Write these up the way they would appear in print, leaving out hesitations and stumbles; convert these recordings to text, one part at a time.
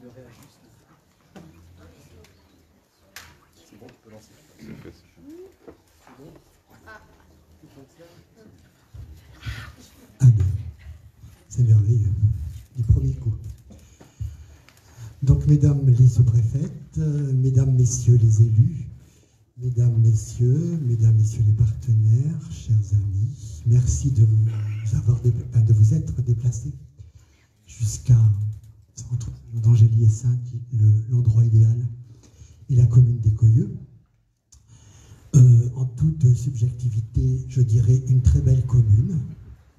C'est bon, tu peux lancer. C'est merveilleux, du premier coup. Donc, mesdames les sous-préfètes, mesdames, messieurs les élus, mesdames, messieurs les partenaires, chers amis, merci de vous être déplacés jusqu'à d'Angély et Saint, l'endroit idéal, et la commune d'Écoyeux. En toute subjectivité, je dirais une très belle commune.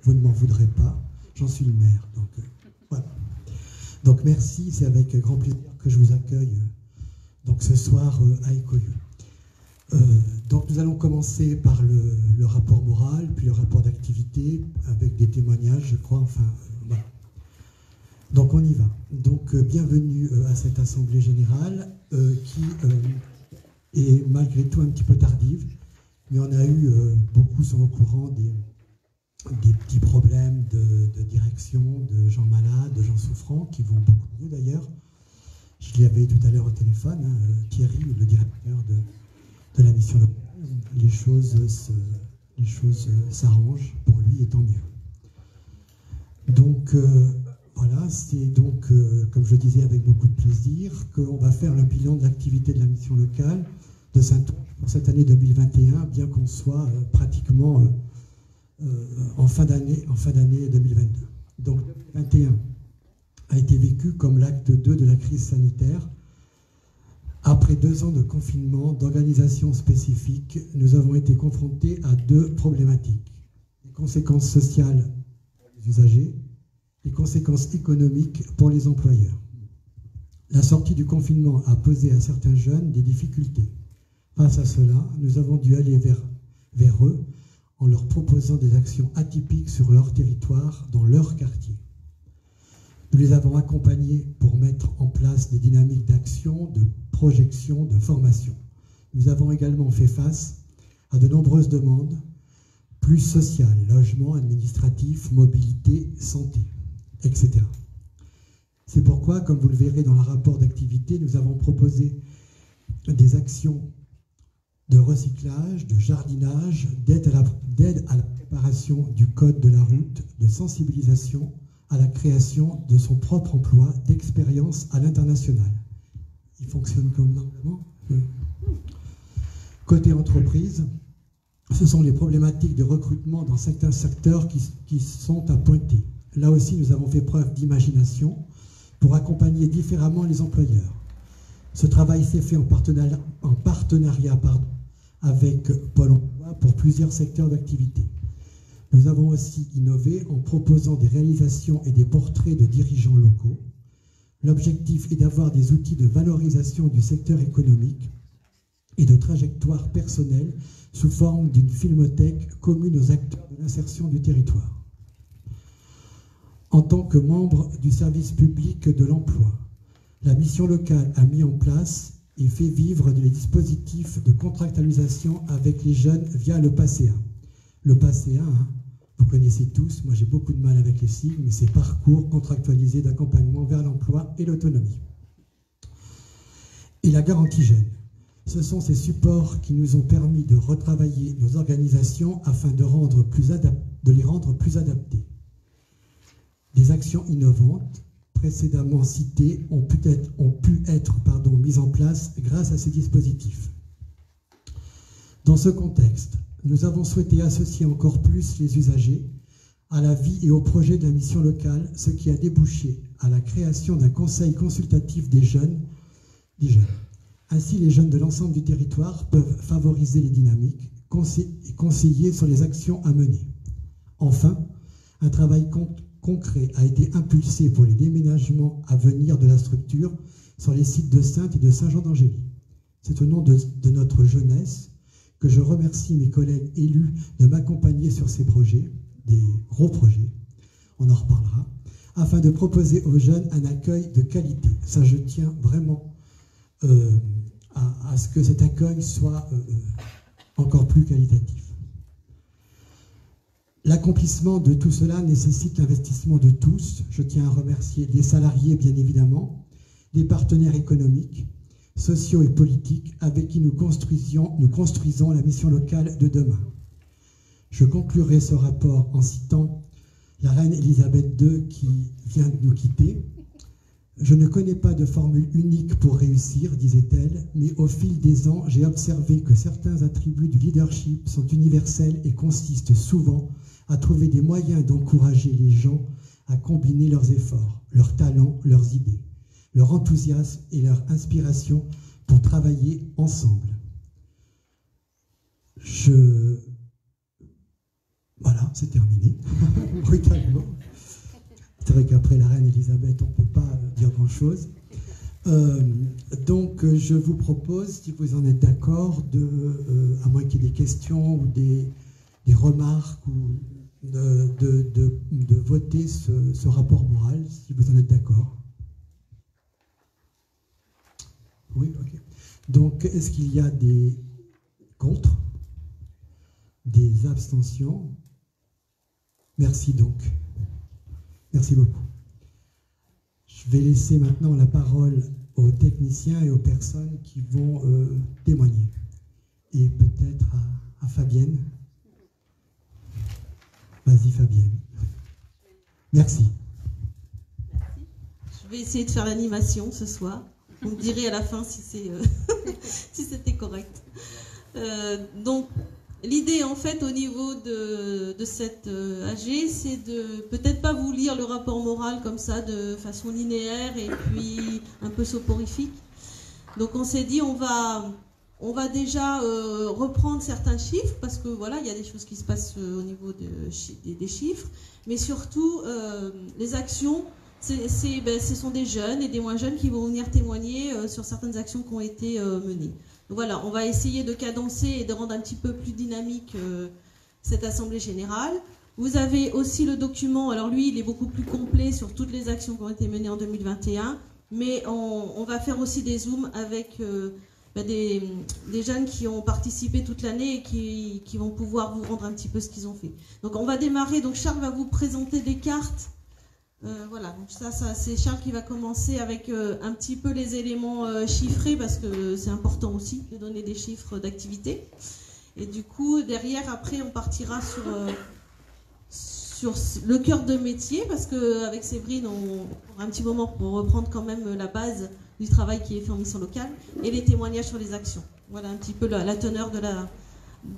Vous ne m'en voudrez pas, j'en suis le maire. Donc, voilà. Donc merci, c'est avec grand plaisir que je vous accueille donc, ce soir à Écoyeux. Donc nous allons commencer par le rapport moral, puis le rapport d'activité, avec des témoignages, je crois, enfin, voilà. Donc on y va. Donc bienvenue à cette Assemblée Générale qui est malgré tout un petit peu tardive, mais on a eu, beaucoup sont au courant des petits problèmes de direction, de gens malades, de gens souffrants, qui vont beaucoup mieux d'ailleurs. Je l'avais tout à l'heure au téléphone, hein, Thierry, le directeur de la mission locale. Les choses s'arrangent pour lui, et tant mieux. Donc, voilà, c'est donc, comme je disais, avec beaucoup de plaisir, qu'on va faire le bilan de l'activité de la mission locale de Saint-Ouen pour cette année 2021, bien qu'on soit pratiquement en fin d'année 2022. Donc 2021 a été vécu comme l'acte 2 de la crise sanitaire. Après 2 ans de confinement, d'organisation spécifique, nous avons été confrontés à 2 problématiques. Les conséquences sociales pour les usagers, les conséquences économiques pour les employeurs. La sortie du confinement a posé à certains jeunes des difficultés. Face à cela, nous avons dû aller vers eux en leur proposant des actions atypiques sur leur territoire, dans leur quartier. Nous les avons accompagnés pour mettre en place des dynamiques d'action, de projection, de formation. Nous avons également fait face à de nombreuses demandes, plus sociales, logement, administratif, mobilité, santé, etc. C'est pourquoi, comme vous le verrez dans le rapport d'activité, nous avons proposé des actions de recyclage, de jardinage, d'aide à la préparation du code de la route, de sensibilisation à la création de son propre emploi, d'expérience à l'international. Il fonctionne comme normalement. Côté entreprise, ce sont les problématiques de recrutement dans certains secteurs qui sont à pointer. Là aussi, nous avons fait preuve d'imagination pour accompagner différemment les employeurs. Ce travail s'est fait en partenariat avec Pôle emploi pour plusieurs secteurs d'activité. Nous avons aussi innové en proposant des réalisations et des portraits de dirigeants locaux. L'objectif est d'avoir des outils de valorisation du secteur économique et de trajectoire personnelle sous forme d'une filmothèque commune aux acteurs de l'insertion du territoire. En tant que membre du service public de l'emploi, la mission locale a mis en place et fait vivre des dispositifs de contractualisation avec les jeunes via le PACEA. Le PACEA, hein, vous connaissez tous, moi j'ai beaucoup de mal avec les sigles, mais c'est parcours contractualisé d'accompagnement vers l'emploi et l'autonomie. Et la garantie jeune. Ce sont ces supports qui nous ont permis de retravailler nos organisations afin de les rendre plus adaptées. Des actions innovantes précédemment citées ont pu être mises en place grâce à ces dispositifs. Dans ce contexte, nous avons souhaité associer encore plus les usagers à la vie et au projet de la mission locale, ce qui a débouché à la création d'un conseil consultatif des jeunes. Ainsi, les jeunes de l'ensemble du territoire peuvent favoriser les dynamiques et conseiller sur les actions à mener. Enfin, un travail concret a été impulsé pour les déménagements à venir de la structure sur les sites de Saintes et de Saint-Jean-d'Angély. C'est au nom de notre jeunesse que je remercie mes collègues élus de m'accompagner sur ces projets, des gros projets, on en reparlera, afin de proposer aux jeunes un accueil de qualité. Ça, je tiens vraiment à ce que cet accueil soit encore plus qualitatif. L'accomplissement de tout cela nécessite l'investissement de tous. Je tiens à remercier les salariés, bien évidemment, des partenaires économiques, sociaux et politiques avec qui nous construisons la mission locale de demain. Je conclurai ce rapport en citant la reine Elisabeth II qui vient de nous quitter. « Je ne connais pas de formule unique pour réussir, disait-elle, mais au fil des ans, j'ai observé que certains attributs du leadership sont universels et consistent souvent à trouver des moyens d'encourager les gens à combiner leurs efforts, leurs talents, leurs idées, leur enthousiasme et leur inspiration pour travailler ensemble. » Voilà, c'est terminé, brutalement. C'est vrai qu'après la reine Elisabeth, on ne peut pas dire grand-chose. Donc, je vous propose, si vous en êtes d'accord, à moins qu'il y ait des questions ou des remarques, ou de voter ce rapport moral, si vous en êtes d'accord. Oui, ok. Donc, est-ce qu'il y a des contre, des abstentions? Merci donc. Merci beaucoup. Je vais laisser maintenant la parole aux techniciens et aux personnes qui vont témoigner. Et peut-être à Fabienne. Vas-y Fabienne. Merci. Merci. Je vais essayer de faire l'animation ce soir. Vous me direz à la fin si c'était correct. Donc, l'idée, en fait, au niveau de cette AG, c'est de peut-être pas vous lire le rapport moral comme ça, de façon linéaire et puis un peu soporifique. Donc, on s'est dit, on va déjà reprendre certains chiffres, parce que voilà, il y a des choses qui se passent au niveau des chiffres, mais surtout, les actions, ce sont des jeunes et des moins jeunes qui vont venir témoigner sur certaines actions qui ont été menées. Donc voilà, on va essayer de cadencer et de rendre un petit peu plus dynamique cette Assemblée Générale. Vous avez aussi le document, alors lui, il est beaucoup plus complet sur toutes les actions qui ont été menées en 2021, mais on va faire aussi des zooms avec des jeunes qui ont participé toute l'année et qui vont pouvoir vous rendre un petit peu ce qu'ils ont fait. Donc on va démarrer, donc Charles va vous présenter des cartes. Voilà, donc ça c'est Charles qui va commencer avec un petit peu les éléments chiffrés, parce que c'est important aussi de donner des chiffres d'activité. Et du coup, derrière, après, on partira sur le cœur de métier, parce qu'avec Séverine, on aura un petit moment pour reprendre quand même la base du travail qui est fait en mission locale, et les témoignages sur les actions. Voilà un petit peu la teneur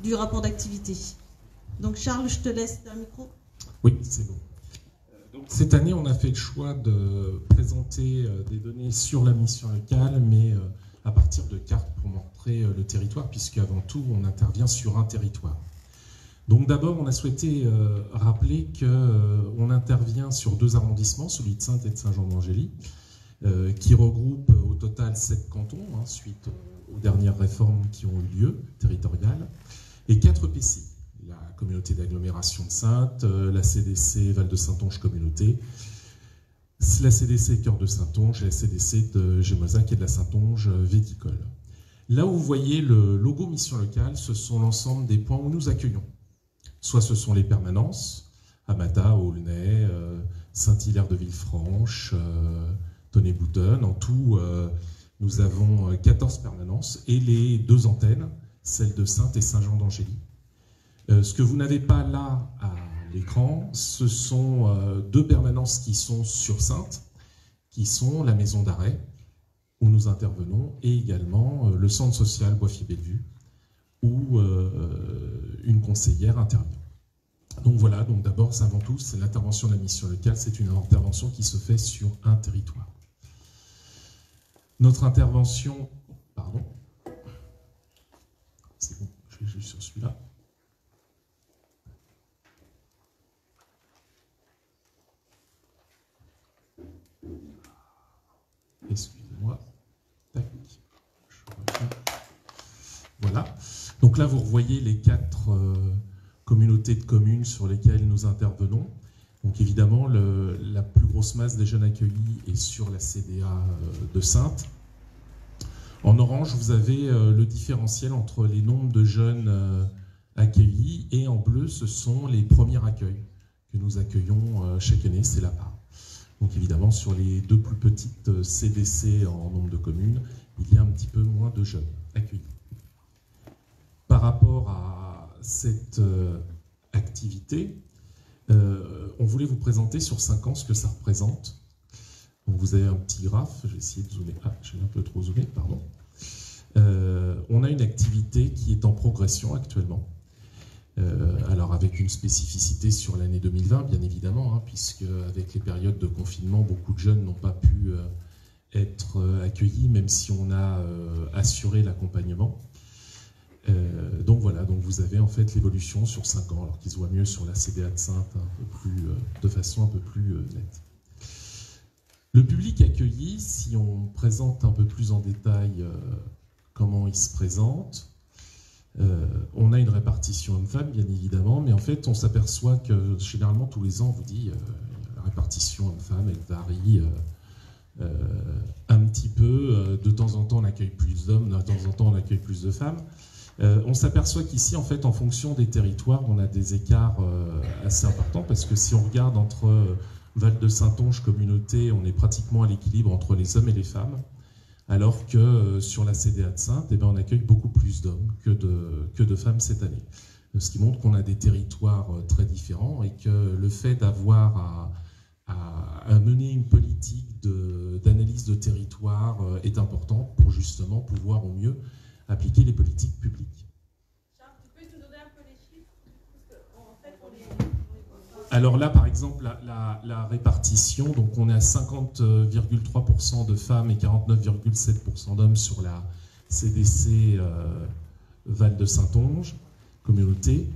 du rapport d'activité. Donc Charles, je te laisse un micro. Oui, c'est bon. Donc, cette année, on a fait le choix de présenter des données sur la mission locale, mais à partir de cartes pour montrer le territoire, puisqu'avant tout, on intervient sur un territoire. Donc d'abord, on a souhaité rappeler qu'on intervient sur 2 arrondissements, celui de Saintes et de Saint-Jean-d'Angély, qui regroupent au total 7 cantons, suite aux dernières réformes qui ont eu lieu, territoriales, et 4 EPCI. La communauté d'agglomération de Saintes, la CDC Val-de-Saintonge communauté, la CDC Cœur de Saintonge et la CDC de Gémozac et de la Saintonge viticole. Là où vous voyez le logo mission locale, ce sont l'ensemble des points où nous accueillons. Soit ce sont les permanences, Amata, Aulnay, Saint-Hilaire de Villefranche, Tonnet-Boutonne. En tout, nous avons 14 permanences et les 2 antennes, celles de Saintes et Saint-Jean-d'Angély. Ce que vous n'avez pas là à l'écran, ce sont 2 permanences qui sont sur Saintes, qui sont la maison d'arrêt, où nous intervenons, et également le centre social Boissier-Bellevue, où une conseillère intervient. Donc voilà, donc d'abord, avant tout, c'est l'intervention de la mission locale, c'est une intervention qui se fait sur un territoire. Notre intervention, pardon, c'est bon, je vais juste sur celui-là. Excusez-moi. Voilà. Donc là, vous revoyez les 4 communautés de communes sur lesquelles nous intervenons. Donc évidemment, la plus grosse masse des jeunes accueillis est sur la CDA de Saintes. En orange, vous avez le différentiel entre les nombres de jeunes accueillis, et en bleu, ce sont les premiers accueils que nous accueillons chaque année, c'est la part. Donc évidemment, sur les 2 plus petites CDC en nombre de communes, il y a un petit peu moins de jeunes accueillis. Par rapport à cette activité, on voulait vous présenter sur 5 ans ce que ça représente. Donc vous avez un petit graphe, je vais essayer de zoomer. Ah, j'ai un peu trop zoomé, pardon. On a une activité qui est en progression actuellement. Alors avec une spécificité sur l'année 2020, bien évidemment, hein, puisque avec les périodes de confinement, beaucoup de jeunes n'ont pas pu être accueillis, même si on a assuré l'accompagnement. Donc voilà, donc vous avez en fait l'évolution sur 5 ans, alors qu'il se voit mieux sur la CDA de Saintes, de façon un peu plus nette. Le public accueilli, si on présente un peu plus en détail comment il se présente, on a une répartition homme-femme, bien évidemment, mais en fait, on s'aperçoit que généralement, tous les ans, on vous dit la répartition homme-femme, elle varie un petit peu. De temps en temps, on accueille plus d'hommes, de temps en temps, on accueille plus de femmes. On s'aperçoit qu'ici, en fait, en fonction des territoires, on a des écarts assez importants, parce que si on regarde entre Val-de-Saintonge, communauté, on est pratiquement à l'équilibre entre les hommes et les femmes. Alors que sur la CDA de Saintes, eh ben, on accueille beaucoup plus d'hommes que de femmes cette année. Ce qui montre qu'on a des territoires très différents et que le fait d'avoir à mener une politique d'analyse de territoire est important pour justement pouvoir au mieux appliquer les politiques publiques. Charles, tu peux nous donner un peu les chiffres? Parce qu'en fait, Alors là, par exemple, la répartition, donc on est à 50,3% de femmes et 49,7% d'hommes sur la CDC Val-de-Saintonge, communauté.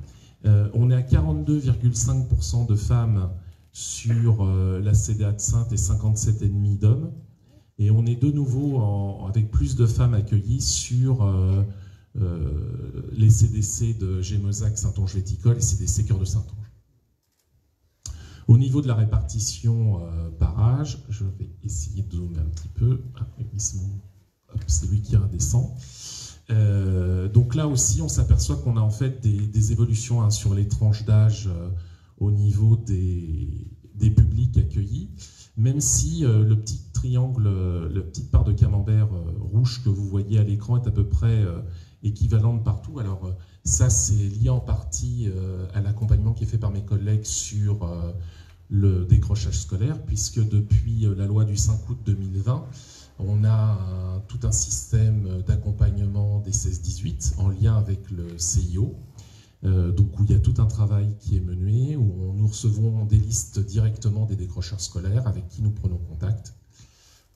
On est à 42,5% de femmes sur la CDA de Saintes et 57,5% d'hommes. Et on est de nouveau avec plus de femmes accueillies sur les CDC de Gémezac, Saintonge-Véticole et CDC Cœur de Saintonge. Au niveau de la répartition par âge, je vais essayer de zoomer un petit peu. Ah, c'est lui qui redescend. Donc là aussi, on s'aperçoit qu'on a en fait des évolutions hein, sur les tranches d'âge au niveau des publics accueillis, même si le petit triangle, la petite part de camembert rouge que vous voyez à l'écran est à peu près équivalente partout. Alors ça, c'est lié en partie à l'accompagnement qui est fait par mes collègues sur le décrochage scolaire, puisque depuis la loi du 5 août 2020, on a tout un système d'accompagnement des 16-18 en lien avec le CIO, donc où il y a tout un travail qui est mené, où nous recevons des listes directement des décrocheurs scolaires avec qui nous prenons contact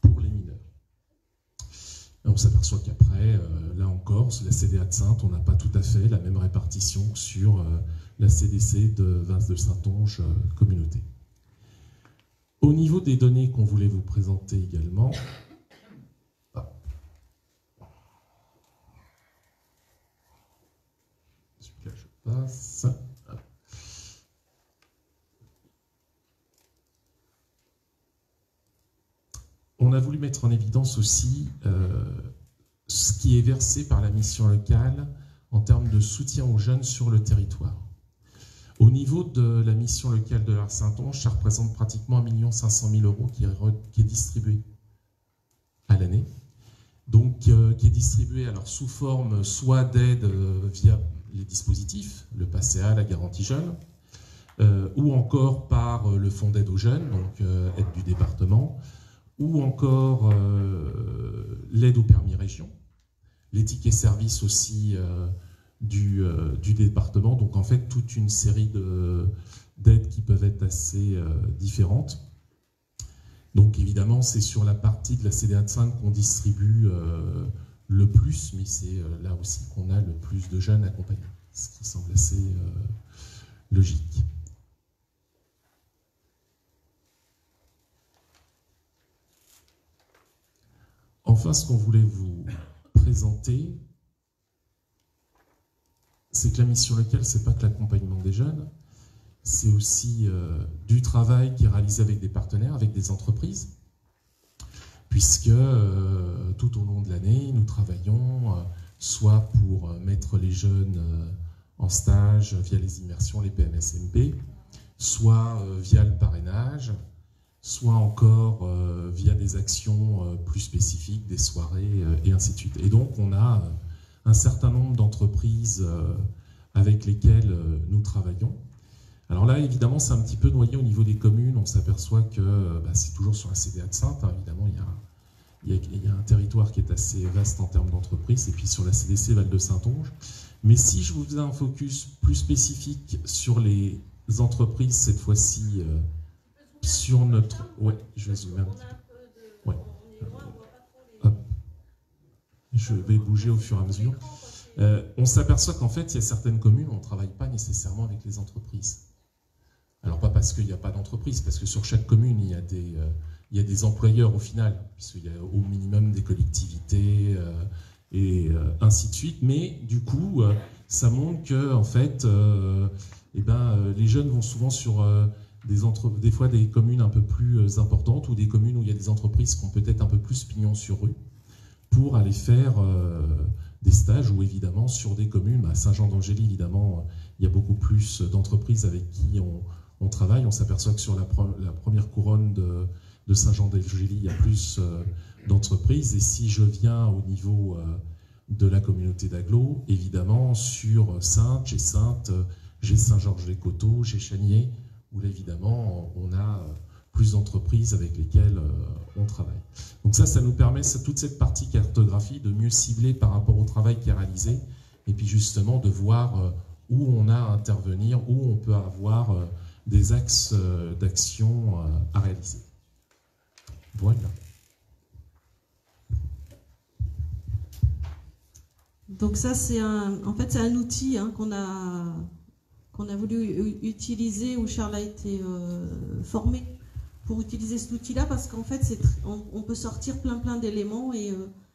pour les mineurs. On s'aperçoit qu'après, là encore, sur la CDA de Saintes, on n'a pas tout à fait la même répartition que sur la CDC de Vins-de-Saintonge communauté. Au niveau des données qu'on voulait vous présenter également, celui-là je passe. On a voulu mettre en évidence aussi ce qui est versé par la mission locale en termes de soutien aux jeunes sur le territoire. Au niveau de la mission locale de l'Ars-Saintonge, ça représente pratiquement 1 500 000 € qui est distribué à l'année. Donc, qui est distribué alors, sous forme soit d'aide via les dispositifs, le PACEA, la garantie jeune, ou encore par le fonds d'aide aux jeunes, donc aide du département, ou encore l'aide au permis région, les tickets services aussi du département, donc en fait toute une série d'aides qui peuvent être assez différentes. Donc évidemment c'est sur la partie de la CDA de Saintes qu'on distribue le plus, mais c'est là aussi qu'on a le plus de jeunes accompagnés, ce qui semble assez logique. Enfin, ce qu'on voulait vous présenter, c'est que la mission locale, c'est pas que l'accompagnement des jeunes, c'est aussi du travail qui est réalisé avec des partenaires, avec des entreprises, puisque tout au long de l'année, nous travaillons soit pour mettre les jeunes en stage via les immersions, les PMSMP, soit via le parrainage, soit encore via des actions plus spécifiques, des soirées et ainsi de suite. Et donc on a un certain nombre d'entreprises avec lesquelles nous travaillons. Alors là, évidemment, c'est un petit peu noyé au niveau des communes. On s'aperçoit que c'est toujours sur la CDA de Saintes. Hein, évidemment, il y a un territoire qui est assez vaste en termes d'entreprises, et puis sur la CDC Val de Saintonge. Mais si je vous faisais un focus plus spécifique sur les entreprises, cette fois-ci, sur notre... Ouais, je vais zoomer un petit peu. Ouais. Hop. Je vais bouger au fur et à mesure. On s'aperçoit qu'en fait, il y a certaines communes où on ne travaille pas nécessairement avec les entreprises. Alors pas parce qu'il n'y a pas d'entreprise, parce que sur chaque commune, il y a des employeurs au final, puisqu'il y a au minimum des collectivités et ainsi de suite. Mais du coup, ça montre que en fait, les jeunes vont souvent sur des fois des communes un peu plus importantes, ou des communes où il y a des entreprises qui ont peut-être un peu plus pignon sur rue, pour aller faire des stages, ou évidemment sur des communes, à Saint-Jean-d'Angély, évidemment, il y a beaucoup plus d'entreprises avec qui on travaille. On s'aperçoit que sur la première couronne de Saint-Jean-d'Angély, il y a plus d'entreprises. Et si je viens au niveau de la communauté d'Aglo, évidemment, sur Saintes, j'ai Saint-Georges-les-Coteaux, j'ai Chanier, où là, évidemment, on a plus d'entreprises avec lesquelles on travaille. Donc ça nous permet, toute cette partie cartographie, de mieux cibler par rapport au travail qui est réalisé, et puis justement de voir où on a à intervenir, où on peut avoir des axes d'action à réaliser. Voilà. Donc ça, c'est en fait, c'est un outil qu'on a voulu utiliser, où Charles a été formé pour utiliser cet outil-là, parce qu'en fait, on peut sortir plein d'éléments, et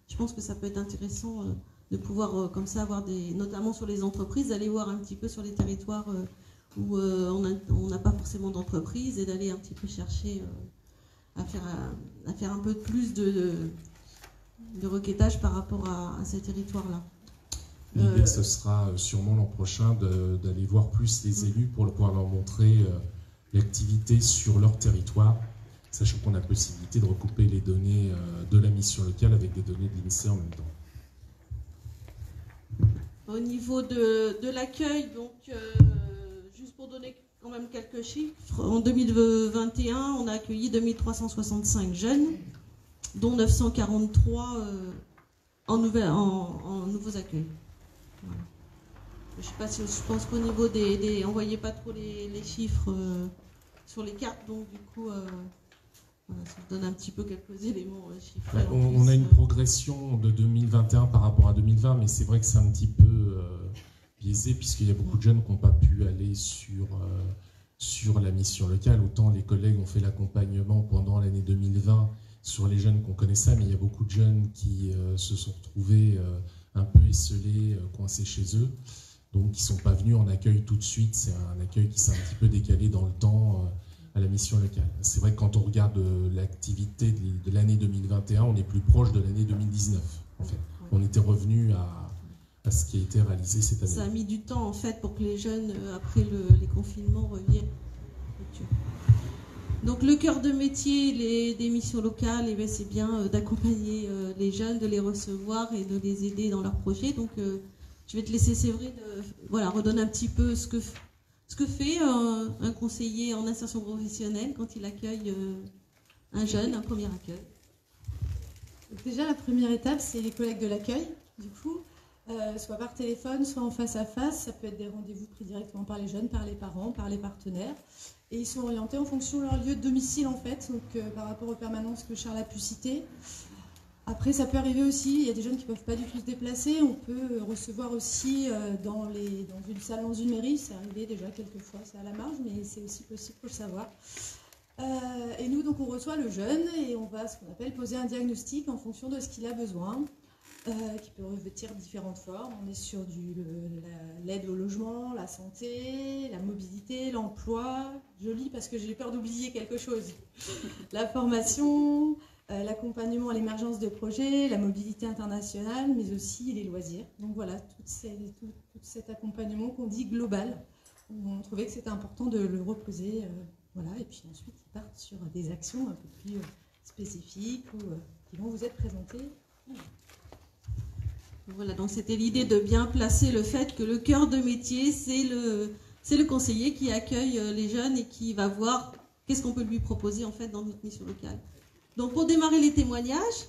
je pense que ça peut être intéressant de pouvoir comme ça avoir notamment sur les entreprises, d'aller voir un petit peu sur les territoires où on n'a pas forcément d'entreprise, et d'aller un petit peu chercher à faire un peu plus de requêtage par rapport à ces territoires-là. L'idée, ce sera sûrement l'an prochain d'aller voir plus les élus pour pouvoir leur montrer l'activité sur leur territoire, sachant qu'on a la possibilité de recouper les données de la mission locale avec des données de l'INSEE en même temps. Au niveau de l'accueil, donc juste pour donner quand même quelques chiffres, en 2021, on a accueilli 2365 jeunes, dont 943 en nouveaux accueils. Voilà. Je sais pas si je pense qu'au niveau on ne voyait pas trop les chiffres sur les cartes, donc du coup, voilà, ça donne un petit peu quelques éléments chiffrés. On a une progression de 2021 par rapport à 2020, mais c'est vrai que c'est un petit peu biaisé, puisqu'il y a beaucoup de jeunes qui n'ont pas pu aller sur la mission locale. Autant les collègues ont fait l'accompagnement pendant l'année 2020 sur les jeunes qu'on connaissait, mais il y a beaucoup de jeunes qui se sont retrouvés un peu esselés, coincés chez eux, donc qui ne sont pas venus en accueil tout de suite. C'est un accueil qui s'est un petit peu décalé dans le temps à la mission locale. C'est vrai que quand on regarde l'activité de l'année 2021, on est plus proche de l'année 2019, en fait. On était revenu à ce qui a été réalisé cette année. Ça a mis du temps, en fait, pour que les jeunes, après les confinements, reviennent. Donc le cœur de métier des missions locales, c'est bien d'accompagner les jeunes, de les recevoir et de les aider dans leurs projets. Donc je vais te laisser, Séverine, redonner un petit peu ce que fait un conseiller en insertion professionnelle quand il accueille un jeune, un premier accueil. Donc déjà, la première étape, c'est les collègues de l'accueil, du coup, soit par téléphone, soit en face à face. Ça peut être des rendez-vous pris directement par les jeunes, par les parents, par les partenaires. Et ils sont orientés en fonction de leur lieu de domicile, en fait, donc par rapport aux permanences que Charles a pu citer. Après, ça peut arriver aussi, il y a des jeunes qui ne peuvent pas du tout se déplacer. On peut recevoir aussi dans une salle, dans une mairie. C'est arrivé déjà quelques fois, c'est à la marge, mais c'est aussi possible, pour le savoir. Et nous, donc, on reçoit le jeune et on va, ce qu'on appelle, poser un diagnostic en fonction de ce qu'il a besoin, qui peut revêtir différentes formes. On est sur l'aide au logement, la santé, la mobilité, l'emploi. Je lis parce que j'ai peur d'oublier quelque chose. La formation, l'accompagnement à l'émergence de projets, la mobilité internationale, mais aussi les loisirs. Donc voilà, tout cet accompagnement qu'on dit global. On trouvait que c'était important de le reposer Voilà, et puis ensuite, ils partent sur des actions un peu plus spécifiques ou qui vont vous être présentées. Voilà, donc c'était l'idée de bien placer le fait que le cœur de métier, c'est le conseiller qui accueille les jeunes et qui va voir qu'est-ce qu'on peut lui proposer en fait dans notre mission locale. Donc pour démarrer les témoignages,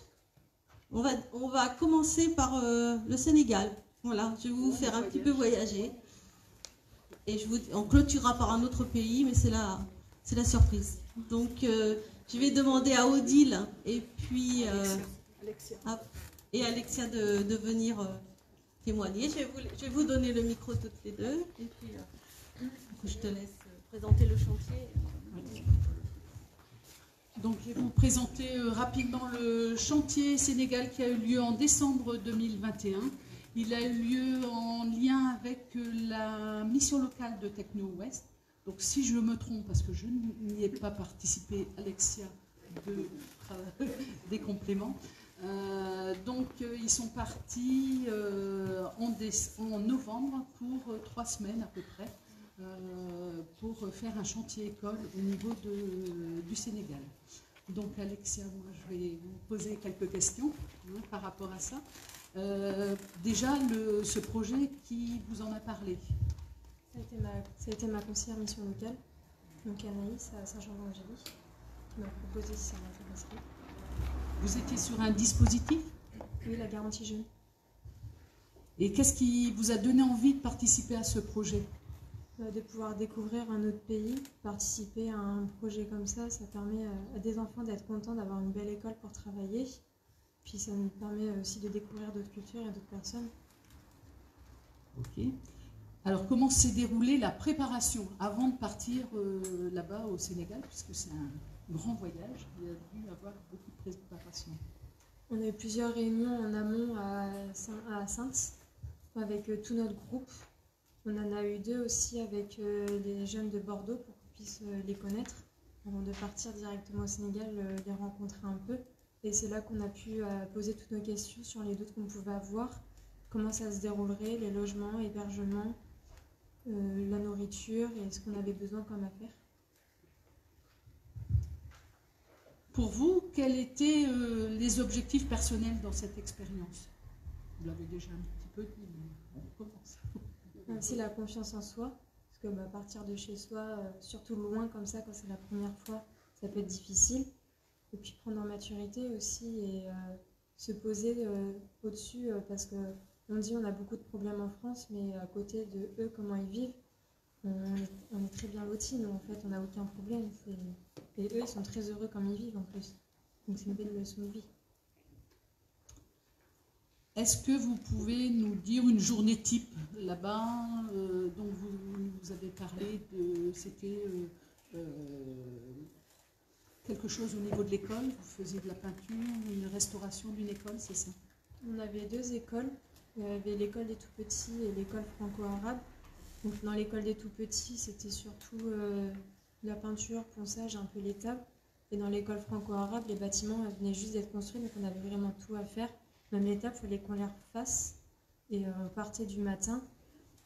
on va commencer par le Sénégal. Voilà, je vais vous faire un petit peu voyager. Et on clôturera par un autre pays, mais c'est la surprise. Donc je vais demander à Odile et puis Alexia de venir témoigner. Je vais vous donner le micro toutes les deux. Et puis je te laisse présenter le chantier. Donc, je vais vous présenter rapidement le chantier Sénégal qui a eu lieu en décembre 2021. Il a eu lieu en lien avec la mission locale de Techno Ouest. Donc, si je me trompe, parce que je n'y ai pas participé, Alexia, des compléments. Donc, ils sont partis en novembre pour 3 semaines à peu près. Pour faire un chantier école au niveau du Sénégal. Donc Alexia, moi je vais vous poser quelques questions par rapport à ça. Déjà, ce projet, qui vous en a parlé? Ça a été ma conseillère mission locale, donc Anaïs à Saint-Jean-d'Angély, qui m'a proposé si ça m'intéresserait. Vous étiez sur un dispositif? Oui, la garantie jeune. Et qu'est-ce qui vous a donné envie de participer à ce projet? De pouvoir découvrir un autre pays, participer à un projet comme ça permet à des enfants d'être contents d'avoir une belle école pour travailler. Puis ça nous permet aussi de découvrir d'autres cultures et d'autres personnes. Ok. Alors comment s'est déroulée la préparation avant de partir là-bas au Sénégal, puisque c'est un grand voyage, il y a dû avoir beaucoup de préparation. On a eu plusieurs réunions en amont à Saintes avec tout notre groupe. On en a eu 2 aussi avec les jeunes de Bordeaux pour qu'on puisse les connaître. Avant de partir directement au Sénégal, les rencontrer un peu. Et c'est là qu'on a pu poser toutes nos questions sur les doutes qu'on pouvait avoir, comment ça se déroulerait, les logements, hébergements, la nourriture et ce qu'on avait besoin comme affaire. Pour vous, quels étaient les objectifs personnels dans cette expérience? Vous l'avez déjà un petit peu dit, mais on commence. Aussi la confiance en soi, parce que partir de chez soi, surtout loin comme ça, quand c'est la première fois, ça peut être difficile. Et puis prendre en maturité aussi et se poser au-dessus, parce qu'on dit on a beaucoup de problèmes en France, mais à côté de eux, comment ils vivent, on est très bien lotis, nous en fait, on n'a aucun problème. Et eux, ils sont très heureux comme ils vivent en plus. Donc c'est une belle leçon de vie. Est-ce que vous pouvez nous dire une journée type là-bas? Donc vous avez parlé c'était quelque chose au niveau de l'école, vous faisiez de la peinture, une restauration d'une école, c'est ça? On avait 2 écoles, il y avait l'école des tout-petits et l'école franco-arabe. Donc dans l'école des tout-petits, c'était surtout la peinture, ponçage, un peu les tables. Et dans l'école franco-arabe, les bâtiments venaient juste d'être construits, donc on avait vraiment tout à faire. Même les tables, il fallait qu'on les refasse. Et on partait du matin.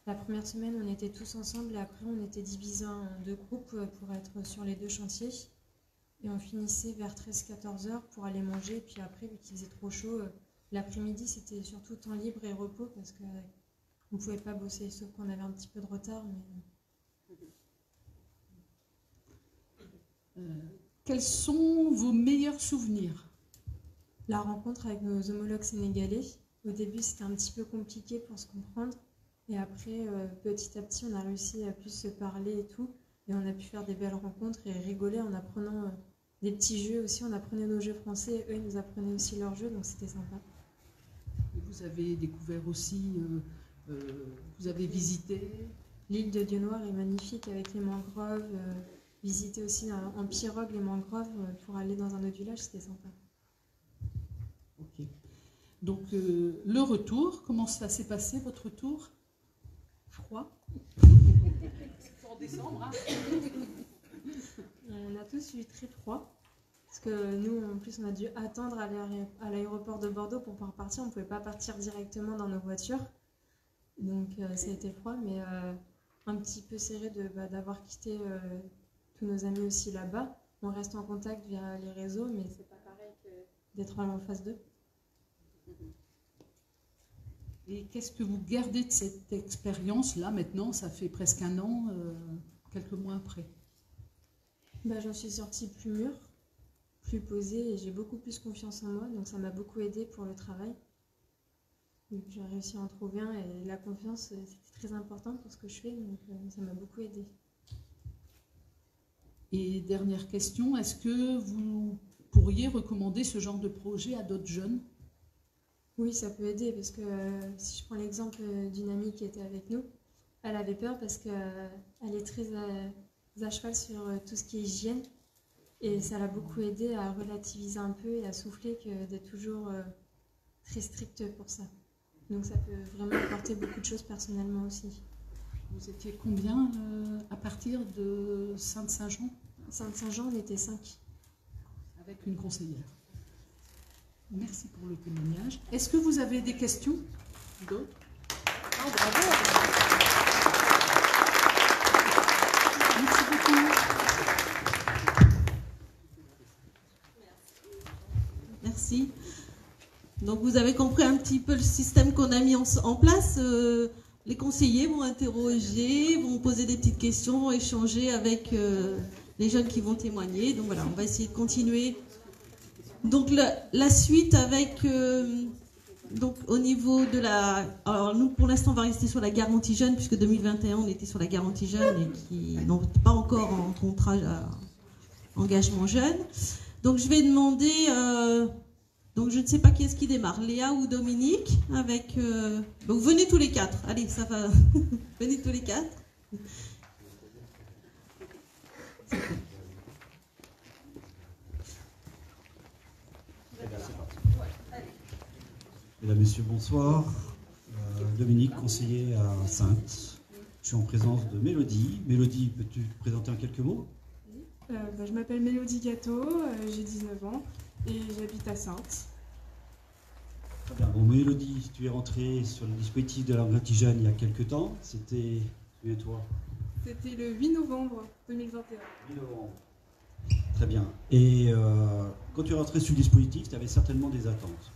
La première semaine, on était tous ensemble et après, on était divisés en 2 groupes pour être sur les 2 chantiers. Et on finissait vers 13-14 heures pour aller manger. Et puis après, vu qu'il faisait trop chaud, l'après-midi, c'était surtout temps libre et repos parce qu'on ne pouvait pas bosser, sauf qu'on avait un petit peu de retard. Mais... Quels sont vos meilleurs souvenirs? La rencontre avec nos homologues sénégalais. Au début, c'était un petit peu compliqué pour se comprendre. Et après, petit à petit, on a réussi à plus se parler et tout. Et on a pu faire des belles rencontres et rigoler en apprenant des petits jeux aussi. On apprenait nos jeux français et eux, ils nous apprenaient aussi leurs jeux, donc c'était sympa. Vous avez découvert aussi, vous avez visité... L'île de Dieu-Noir est magnifique avec les mangroves. Visiter aussi en pirogue les mangroves pour aller dans un autre village, c'était sympa. Ok. Donc, le retour, comment ça s'est passé, votre retour? Froid. En décembre, hein. On a tous eu très froid. Parce que nous, en plus, on a dû attendre à l'aéroport de Bordeaux pour pouvoir partir. On ne pouvait pas partir directement dans nos voitures. Donc, ça a été froid, mais un petit peu serré d'avoir quitté tous nos amis aussi là-bas. On reste en contact via les réseaux, mais c'est pas pareil que d'être en face d'eux. Et qu'est-ce que vous gardez de cette expérience là maintenant? Ça fait presque un an, quelques mois après. J'en suis sortie plus mûre, plus posée, et j'ai beaucoup plus confiance en moi, donc ça m'a beaucoup aidée pour le travail. Donc j'ai réussi à en trouver un, et la confiance, c'était très important pour ce que je fais, donc ça m'a beaucoup aidée. Et dernière question, est-ce que vous pourriez recommander ce genre de projet à d'autres jeunes? Oui, ça peut aider, parce que si je prends l'exemple d'une amie qui était avec nous, elle avait peur parce qu'elle est très à cheval sur tout ce qui est hygiène, et ça l'a beaucoup aidé à relativiser un peu et à souffler que d'être toujours très stricte pour ça. Donc ça peut vraiment apporter beaucoup de choses personnellement aussi. Vous étiez combien à partir de Sainte-Saint-Jean? Sainte-Saint-Jean, on était 5. Avec une conseillère. Merci pour le témoignage. Est-ce que vous avez des questions? D'autres? Oh, bravo! Merci beaucoup. Merci. Donc vous avez compris un petit peu le système qu'on a mis en place. Les conseillers vont interroger, vont poser des petites questions, vont échanger avec les jeunes qui vont témoigner. Donc voilà, on va essayer de continuer. Donc la suite avec, donc au niveau de la... Alors nous pour l'instant on va rester sur la garantie jeune, puisque 2021 on était sur la garantie jeune et qui n'ont pas encore en contrat engagement jeune. Donc je vais demander... Donc je ne sais pas qui est-ce qui démarre, Léa ou Dominique, avec... Donc venez tous les quatre, allez, ça va. Venez tous les quatre. Mesdames, Messieurs, bonsoir. Dominique, conseiller à Saintes. Je suis en présence de Mélodie. Mélodie, peux-tu te présenter en quelques mots? Je m'appelle Mélodie Gâteau, j'ai 19 ans et j'habite à Saintes. Très bien. Bon, Mélodie, tu es rentrée sur le dispositif de la garantie jeune il y a quelques temps. C'était, souviens-toi? C'était le 8 novembre 2021. 8 novembre. Très bien. Et quand tu es rentrée sur le dispositif, tu avais certainement des attentes.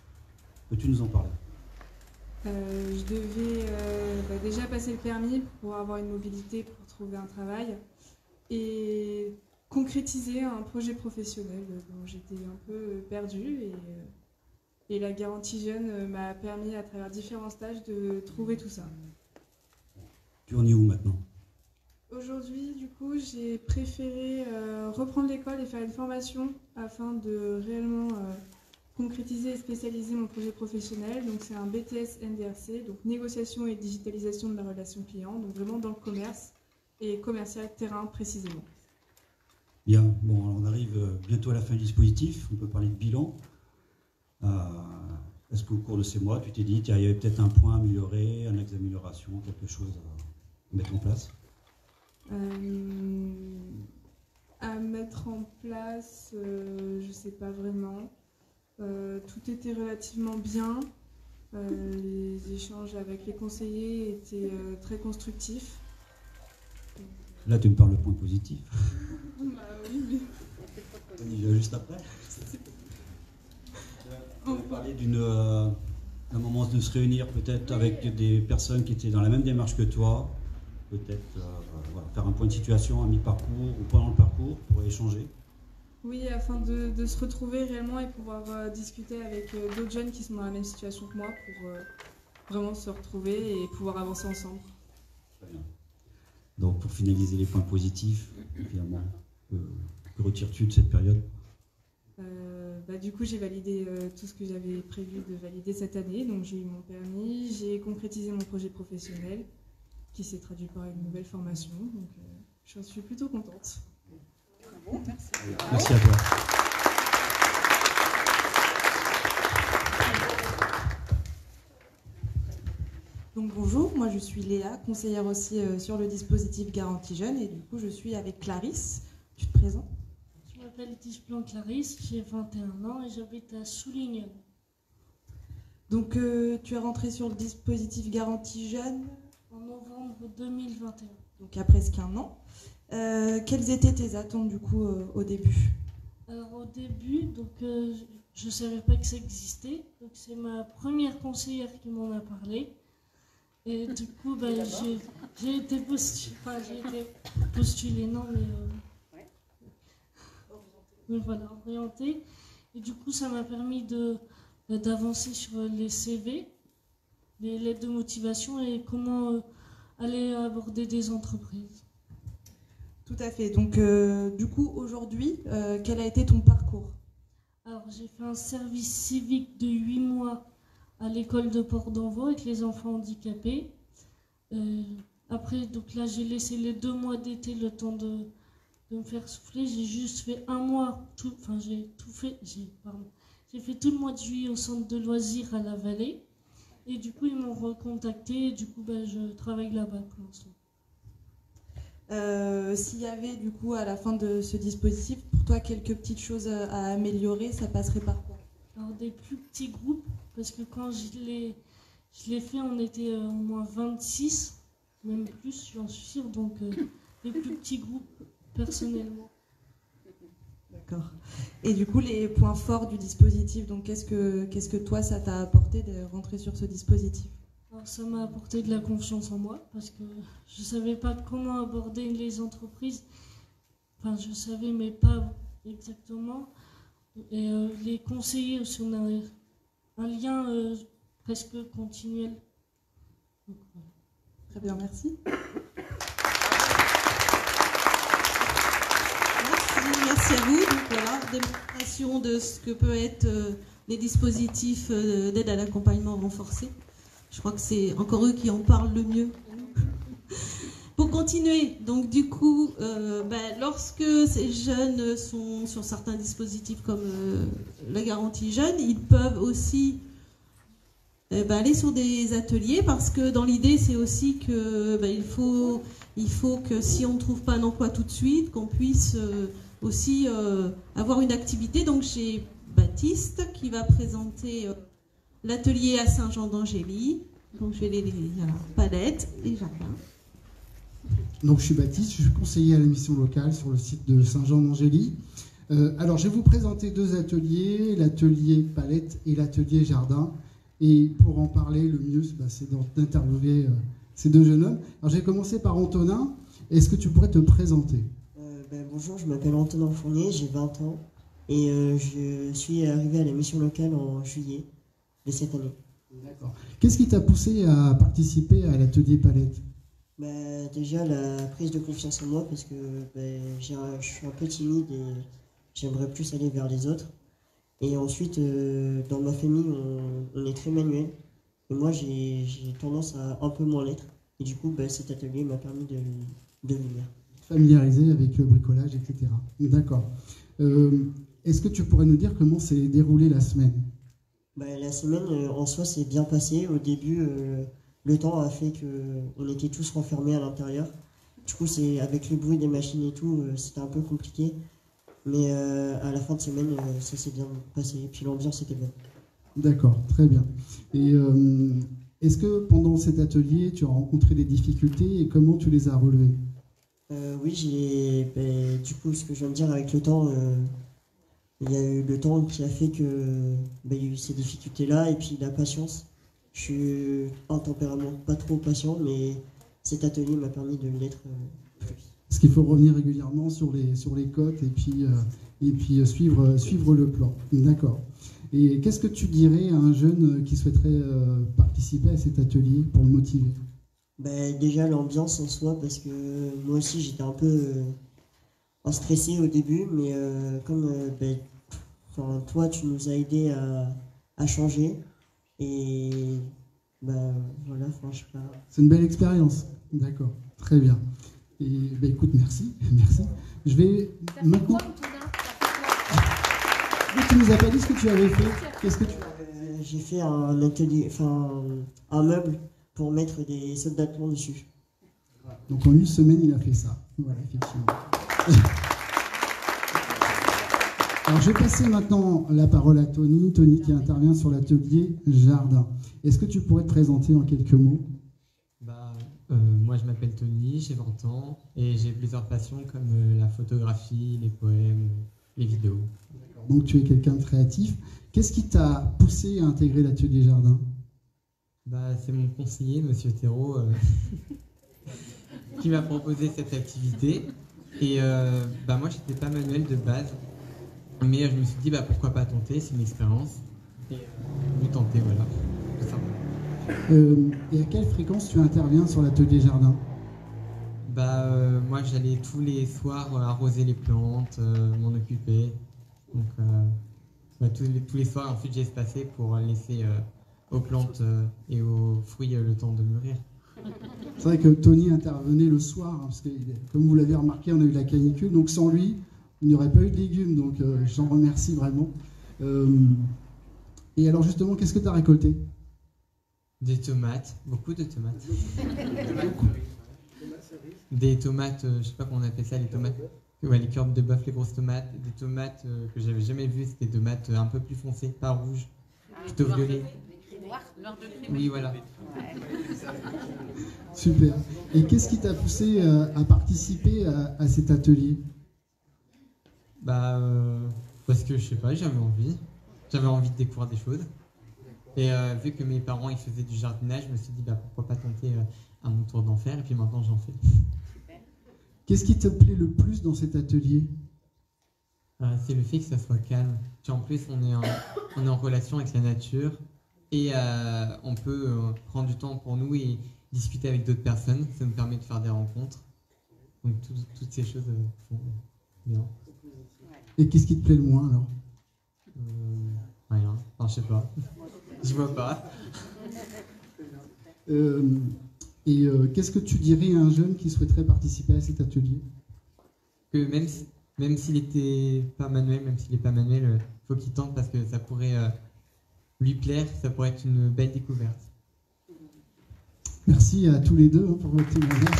Peux-tu nous en parler? Je devais déjà passer le permis pour avoir une mobilité, pour trouver un travail et concrétiser un projet professionnel dont j'étais un peu perdue. Et la garantie jeune m'a permis, à travers différents stages, de trouver tout ça. Tu en es où maintenant? Aujourd'hui, du coup, j'ai préféré reprendre l'école et faire une formation afin de réellement concrétiser et spécialiser mon projet professionnel. Donc c'est un BTS NDRC, donc négociation et digitalisation de la relation client, donc vraiment dans le commerce et commercial terrain précisément. Bien, bon, alors on arrive bientôt à la fin du dispositif, on peut parler de bilan. Est-ce qu'au cours de ces mois, tu t'es dit qu'il y avait peut-être un point à améliorer, un axe d'amélioration, quelque chose à mettre en place? À mettre en place, je ne sais pas vraiment. Tout était relativement bien. Les échanges avec les conseillers étaient très constructifs. Là, tu me parles de points positifs. Oui, mais... On y va juste après. On va parler d'un moment de se réunir peut-être avec des personnes qui étaient dans la même démarche que toi. Peut-être voilà, faire un point de situation à mi-parcours ou pendant le parcours pour échanger. Oui, afin de se retrouver réellement et pouvoir discuter avec d'autres jeunes qui sont dans la même situation que moi pour vraiment se retrouver et pouvoir avancer ensemble. Très bien. Donc pour finaliser les points positifs, évidemment, que retires-tu de cette période? Du coup, j'ai validé tout ce que j'avais prévu de valider cette année. Donc j'ai eu mon permis, j'ai concrétisé mon projet professionnel qui s'est traduit par une nouvelle formation. Donc j'en suis plutôt contente. Bravo, merci. Merci à toi. Donc bonjour, moi je suis Léa, conseillère aussi sur le dispositif Garantie Jeune et du coup je suis avec Clarisse. Tu te présentes? Je m'appelle Displan Clarisse, j'ai 21 ans et j'habite à Soulignan. Donc tu es rentrée sur le dispositif Garantie Jeune en novembre 2021. Donc il y a presque un an. Quelles étaient tes attentes du coup au début? Alors au début, donc je ne savais pas que ça existait. Donc c'est ma première conseillère qui m'en a parlé. Et du coup, j'ai été postulée, non, mais voilà, orientée. Et du coup, ça m'a permis d'avancer sur les CV, les lettres de motivation et comment aller aborder des entreprises. Tout à fait. Donc, du coup, aujourd'hui, quel a été ton parcours? Alors, j'ai fait un service civique de 8 mois à l'école de Port-d'Envaux avec les enfants handicapés. Après, donc là, j'ai laissé les 2 mois d'été le temps de me faire souffler. J'ai juste fait 1 mois, j'ai fait tout le mois de juillet au centre de loisirs à la Vallée. Et du coup, ils m'ont recontacté et du coup, je travaille là-bas pour l'instant. S'il y avait du coup à la fin de ce dispositif, pour toi, quelques petites choses à améliorer, ça passerait par quoi? Alors des plus petits groupes, parce que quand je l'ai fait, on était au moins 26, même plus, j'en suis sûre, donc des plus petits groupes personnellement. D'accord. Et du coup, les points forts du dispositif, donc qu'est-ce que toi, ça t'a apporté de rentrer sur ce dispositif? Alors ça m'a apporté de la confiance en moi, parce que je ne savais pas comment aborder les entreprises. Enfin, je savais, mais pas exactement. Et les conseillers aussi, on a un lien presque continuel. Donc, voilà. Très bien, merci. Merci à vous. Donc voilà, démonstration de ce que peut être les dispositifs d'aide à l'accompagnement renforcé. Je crois que c'est encore eux qui en parlent le mieux. Pour continuer, donc du coup, lorsque ces jeunes sont sur certains dispositifs comme la garantie jeune, ils peuvent aussi aller sur des ateliers, parce que dans l'idée, c'est aussi que il faut que si on ne trouve pas un emploi tout de suite, qu'on puisse aussi avoir une activité. Donc j'ai Baptiste qui va présenter l'atelier à Saint-Jean-d'Angély. Donc je vais les Palette et Jardin. Donc je suis Baptiste, je suis conseiller à la mission locale sur le site de Saint-Jean-d'Angély. Alors je vais vous présenter 2 ateliers, l'atelier Palette et l'atelier Jardin. Et pour en parler, le mieux, c'est d'interviewer ces 2 jeunes hommes. Alors je vais commencer par Antonin. Est-ce que tu pourrais te présenter? Bonjour, je m'appelle Antonin Fournier, j'ai 20 ans et je suis arrivé à la mission locale en juillet de cette année. D'accord. Qu'est-ce qui t'a poussé à participer à l'atelier Palette? Déjà la prise de confiance en moi, parce que je suis un peu timide et j'aimerais plus aller vers les autres. Et ensuite, dans ma famille, on est très manuel. Et moi, j'ai tendance à un peu moins l'être. Et du coup, cet atelier m'a permis de venir. Familiarisé avec le bricolage, etc. D'accord. Est-ce que tu pourrais nous dire comment s'est déroulée la semaine? La semaine, en soi, s'est bien passée. Au début, le temps a fait qu'on était tous renfermés à l'intérieur. Du coup, avec le bruit des machines et tout, c'était un peu compliqué. Mais à la fin de semaine, ça s'est bien passé. Et puis l'ambiance était bonne. D'accord, très bien. Et est-ce que pendant cet atelier, tu as rencontré des difficultés et comment tu les as relevées? Oui, du coup, ce que je viens de dire avec le temps, il y a eu le temps qui a fait que il y a eu ces difficultés-là, et puis la patience. Je suis un tempérament pas trop patient, mais cet atelier m'a permis de l'être plus. Parce qu'il faut revenir régulièrement sur les côtes et puis suivre le plan. D'accord. Et qu'est-ce que tu dirais à un jeune qui souhaiterait participer à cet atelier pour le motiver? Déjà l'ambiance en soi, parce que moi aussi j'étais un peu stressé au début, mais comme toi tu nous as aidé à changer, et voilà, franchement. C'est une belle expérience. D'accord, très bien. Et écoute, merci. Je vais maintenant. Tu nous as pas dit ce que tu avais fait. Qu'est-ce que tu J'ai fait un atelier, un meuble pour mettre des soldats de plomb dessus. Donc en une semaine, il a fait ça. Voilà, effectivement. Alors je vais passer maintenant la parole à Tony. Tony qui intervient sur l'atelier Jardin. Est-ce que tu pourrais te présenter en quelques mots? Moi, je m'appelle Tony, j'ai 20 ans et j'ai plusieurs passions comme la photographie, les poèmes, les vidéos. Donc tu es quelqu'un de créatif. Qu'est-ce qui t'a poussé à intégrer l'atelier jardin? C'est mon conseiller, Monsieur Thérault, qui m'a proposé cette activité. Et moi, je n'étais pas manuel de base, mais je me suis dit pourquoi pas tenter, c'est une expérience. Et je vais tenter, voilà, tout simplement. Et à quelle fréquence tu interviens sur l'atelier jardin? Moi, j'allais tous les soirs arroser les plantes, m'en occuper. Donc, tous les soirs, ensuite, j'ai espacé pour laisser aux plantes et aux fruits le temps de mûrir. C'est vrai que Tony intervenait le soir, parce que, comme vous l'avez remarqué, on a eu la canicule, donc sans lui, il n'y aurait pas eu de légumes, donc j'en remercie vraiment. Et alors justement, qu'est-ce que tu as récolté? Des tomates, beaucoup de tomates. Des tomates, je sais pas comment on appelle ça, les tomates, les cœurs de bœuf, les grosses tomates, des tomates que j'avais jamais vues, c'était des tomates un peu plus foncées, pas rouges, plutôt violet. Oui, voilà. Super. Et qu'est-ce qui t'a poussé à participer à cet atelier? Parce que je sais pas, j'avais envie de découvrir des choses. Et vu que mes parents ils faisaient du jardinage, je me suis dit pourquoi pas tenter à mon tour d'en faire, et puis maintenant j'en fais. Qu'est-ce qui te plaît le plus dans cet atelier? C'est le fait que ça soit calme. En plus, on est en relation avec la nature et on peut prendre du temps pour nous et discuter avec d'autres personnes. Ça nous permet de faire des rencontres. Donc toutes ces choses font bien. Et qu'est-ce qui te plaît le moins alors? Rien. Enfin, je sais pas. Je vois pas. Qu'est-ce que tu dirais à un jeune qui souhaiterait participer à cet atelier? Que même s'il n'était pas manuel, même s'il n'est pas manuel, faut qu'il tente parce que ça pourrait lui plaire, ça pourrait être une belle découverte. Merci à tous les deux pour votre témoignage.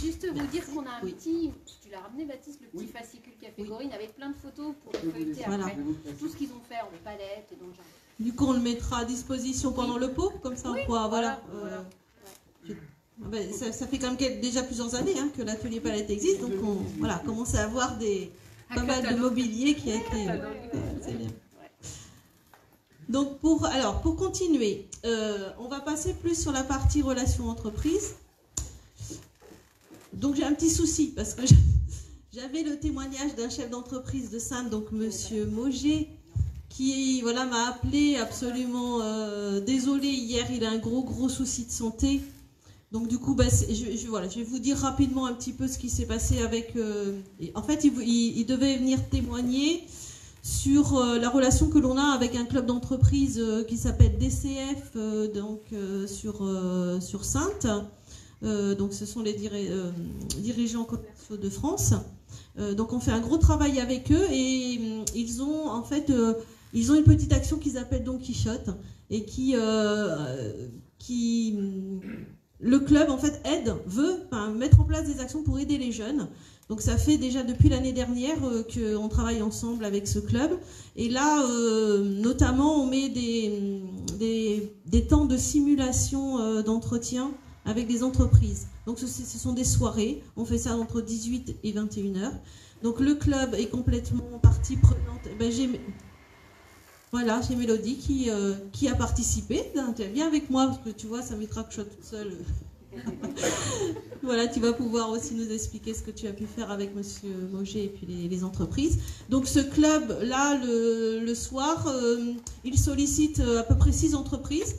Juste vous dire qu'on a un petit, tu l'as ramené Baptiste, le petit fascicule Café Gorine avec plein de photos pour feuilleter après tout ce qu'ils ont fait en palette et dans le jardin. Du coup, on le mettra à disposition pendant le pot, comme ça on pourra, ça fait quand même déjà plusieurs années que l'atelier palette existe, donc on commence à avoir pas mal de mobilier qui a été... c'est bien. Donc pour continuer, on va passer plus sur la partie relations entreprises. Donc j'ai un petit souci parce que j'avais le témoignage d'un chef d'entreprise de Saintes, donc Monsieur Moget, qui m'a appelé absolument désolé hier, il a un gros souci de santé. Donc du coup, je vais vous dire rapidement un petit peu ce qui s'est passé avec... en fait, il devait venir témoigner sur la relation que l'on a avec un club d'entreprise qui s'appelle DCF, sur Saintes. Donc ce sont les dirigeants commerciaux de France. Donc on fait un gros travail avec eux et ils ont une petite action qu'ils appellent Don Quichotte et qui le club en fait veut mettre en place des actions pour aider les jeunes. Donc ça fait déjà depuis l'année dernière qu'on travaille ensemble avec ce club. Et là, notamment, on met des temps de simulation d'entretien avec des entreprises. Donc ce sont des soirées. On fait ça entre 18 et 21h. Donc le club est complètement partie prenante. J'ai Mélodie qui a participé. Viens avec moi parce que tu vois, ça m'évitera que je sois toute seule. Voilà, tu vas pouvoir aussi nous expliquer ce que tu as pu faire avec Monsieur Moget et puis les entreprises. Donc ce club-là, le soir, il sollicite à peu près 6 entreprises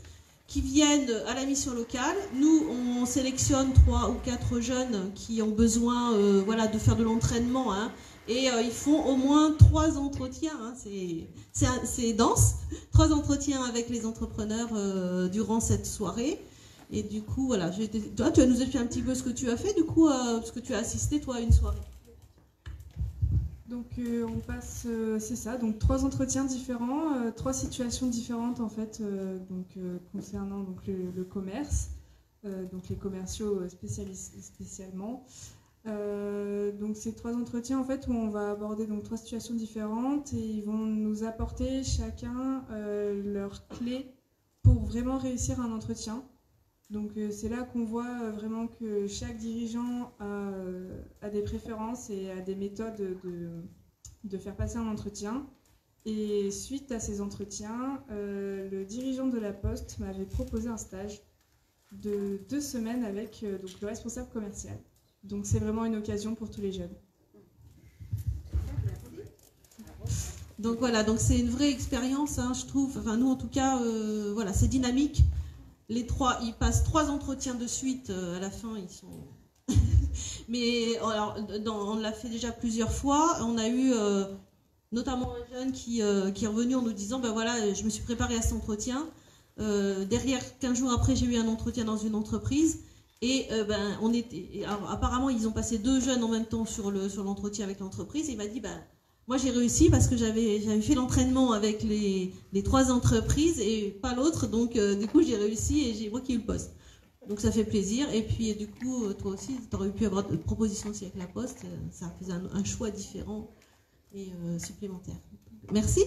qui viennent à la mission locale. Nous, on sélectionne 3 ou 4 jeunes qui ont besoin de faire de l'entraînement. Et ils font au moins 3 entretiens. C'est dense. 3 entretiens avec les entrepreneurs durant cette soirée. Et du coup, toi, tu vas nous expliquer un petit peu ce que tu as fait, du coup, parce que tu as assisté, toi, à une soirée. Donc, on passe, c'est ça, donc 3 entretiens différents, 3 situations différentes, en fait, concernant le commerce, donc les commerciaux spécialement. Donc, Donc c'est 3 entretiens en fait où on va aborder donc 3 situations différentes et ils vont nous apporter chacun leurs clés pour vraiment réussir un entretien. Donc c'est là qu'on voit vraiment que chaque dirigeant a des préférences et a des méthodes de faire passer un entretien. Et suite à ces entretiens, le dirigeant de la Poste m'avait proposé un stage de 2 semaines avec donc le responsable commercial. Donc c'est vraiment une occasion pour tous les jeunes. Donc voilà, donc c'est une vraie expérience, hein, je trouve. Enfin nous en tout cas, voilà, c'est dynamique. Les 3, ils passent 3 entretiens de suite. À la fin, ils sont. Mais alors, on l'a fait déjà plusieurs fois. On a eu notamment un jeune qui est revenu en nous disant, ben voilà, je me suis préparé à cet entretien. Derrière, 15 jours après, j'ai eu un entretien dans une entreprise. Et alors, apparemment, ils ont passé 2 jeunes en même temps sur l'entretien avec l'entreprise. Et il m'a dit, moi j'ai réussi parce que j'avais fait l'entraînement avec les 3 entreprises et pas l'autre. Donc du coup, j'ai réussi et j'ai moi qui ai eu le poste. Donc ça fait plaisir. Et puis du coup, toi aussi, tu aurais pu avoir de propositions aussi avec la Poste. Ça faisait un choix différent et supplémentaire. Merci.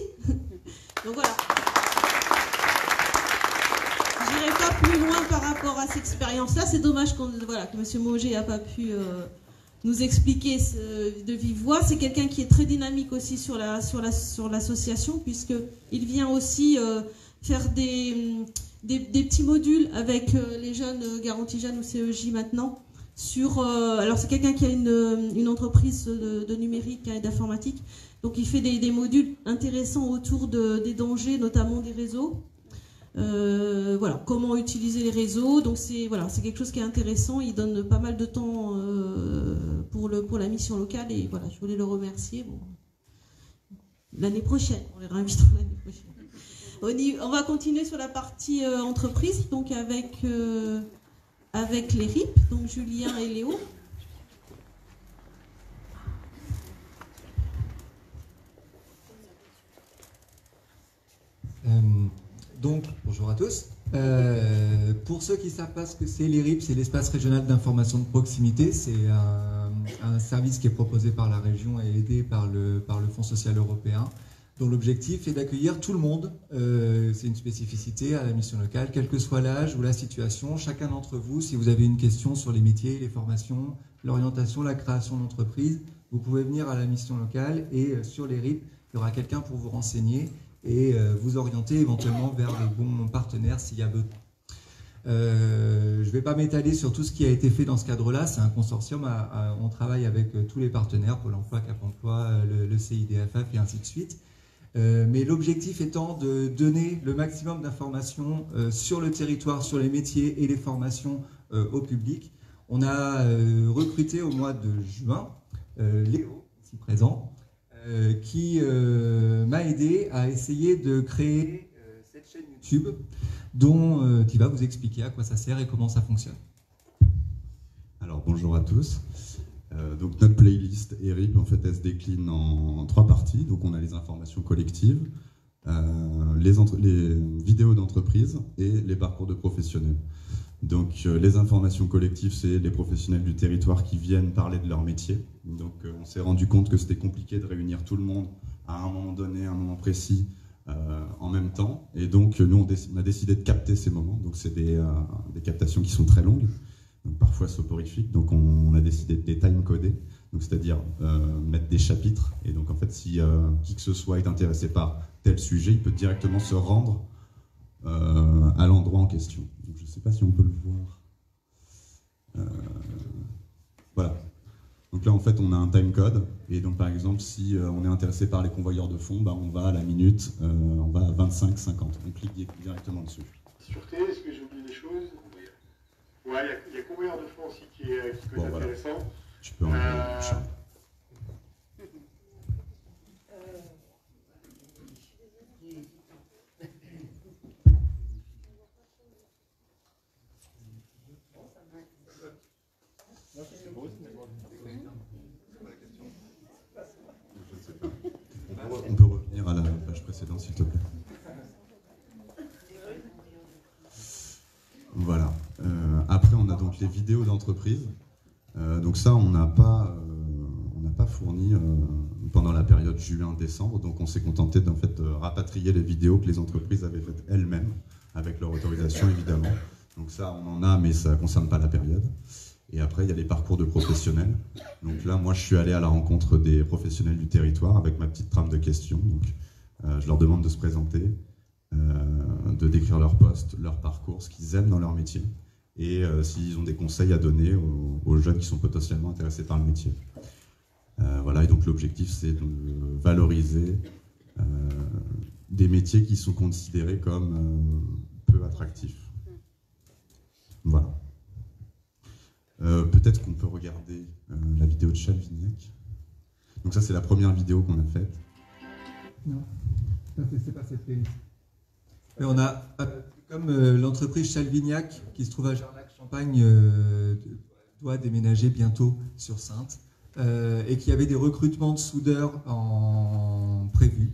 Donc voilà. Je n'irai pas plus loin par rapport à cette expérience-là. C'est dommage que M. Mauger n'a pas pu nous expliquer de vive voix. C'est quelqu'un qui est très dynamique aussi sur l'association, puisqu'il vient aussi faire des petits modules avec les jeunes Garantie Jeunes ou CEJ maintenant. Alors c'est quelqu'un qui a une entreprise de numérique et d'informatique. Donc il fait des modules intéressants autour des dangers, notamment des réseaux. Voilà, comment utiliser les réseaux. Donc c'est quelque chose qui est intéressant. Il donne pas mal de temps pour la mission locale et voilà, je voulais le remercier. Bon. L'année prochaine, on les réinvitera l'année prochaine. On va continuer sur la partie entreprise, donc avec les RIP, donc Julien et Léo. Donc, bonjour à tous. Pour ceux qui ne savent pas ce que c'est, l'ERIP, c'est l'espace régional d'information de proximité. C'est un service qui est proposé par la région et aidé par le Fonds social européen, dont l'objectif est d'accueillir tout le monde. C'est une spécificité à la mission locale, quel que soit l'âge ou la situation. Chacun d'entre vous, si vous avez une question sur les métiers, les formations, l'orientation, la création d'entreprise, vous pouvez venir à la mission locale et sur l'ERIP, il y aura quelqu'un pour vous renseigner et vous orienter éventuellement vers les bons partenaires s'il y a besoin. Je ne vais pas m'étaler sur tout ce qui a été fait dans ce cadre-là, c'est un consortium, on travaille avec tous les partenaires, Pôle emploi, Cap emploi, le CIDFF et ainsi de suite. Mais l'objectif étant de donner le maximum d'informations sur le territoire, sur les métiers et les formations au public. On a recruté au mois de juin Léo, ici présent, qui m'a aidé à essayer de créer cette chaîne YouTube qui va vous expliquer à quoi ça sert et comment ça fonctionne. Alors bonjour à tous. Donc notre playlist ERIP en fait elle se décline en 3 parties. Donc on a les informations collectives, les vidéos d'entreprise et les parcours de professionnels. Donc les informations collectives, c'est les professionnels du territoire qui viennent parler de leur métier. Donc on s'est rendu compte que c'était compliqué de réunir tout le monde à un moment donné, à un moment précis, en même temps. Et donc nous on a décidé de capter ces moments. Donc c'est des captations qui sont très longues, donc parfois soporifiques. Donc on a décidé de les time-coder, c'est-à-dire mettre des chapitres. Et donc en fait si qui que ce soit est intéressé par tel sujet, il peut directement se rendre à l'endroit en question. Donc, je ne sais pas si on peut le voir. Voilà. Donc là, en fait, on a un timecode. Et donc, par exemple, si on est intéressé par les convoyeurs de fonds, on va à la minute, on va à 25-50. On clique directement dessus. Sûreté, est-ce que j'ai oublié des choses? Ouais, il y a convoyeur de fonds aussi qui peut être intéressant. Voilà. Je peux enlever le chat. On peut revenir à la page précédente, s'il te plaît. Voilà. Après, on a donc les vidéos d'entreprise. Donc ça, on n'a fourni pendant la période juin-décembre. Donc on s'est contenté d'en fait rapatrier les vidéos que les entreprises avaient faites elles-mêmes, avec leur autorisation évidemment. Donc ça, on en a, mais ça ne concerne pas la période. Et après, il y a les parcours de professionnels. Donc là, moi, je suis allé à la rencontre des professionnels du territoire avec ma petite trame de questions. Donc, je leur demande de se présenter, de décrire leur poste, leur parcours, ce qu'ils aiment dans leur métier, et s'ils ont des conseils à donner aux jeunes qui sont potentiellement intéressés par le métier. Voilà, et donc l'objectif, c'est de valoriser des métiers qui sont considérés comme peu attractifs. Voilà. Peut-être qu'on peut regarder la vidéo de Chalvignac. Donc ça, c'est la première vidéo qu'on a faite. Non, c'est pas cette playlist. Mais on a, comme l'entreprise Chalvignac, qui se trouve à Jarnac-Champagne, doit déménager bientôt sur Saintes, et qui avait des recrutements de soudeurs prévus.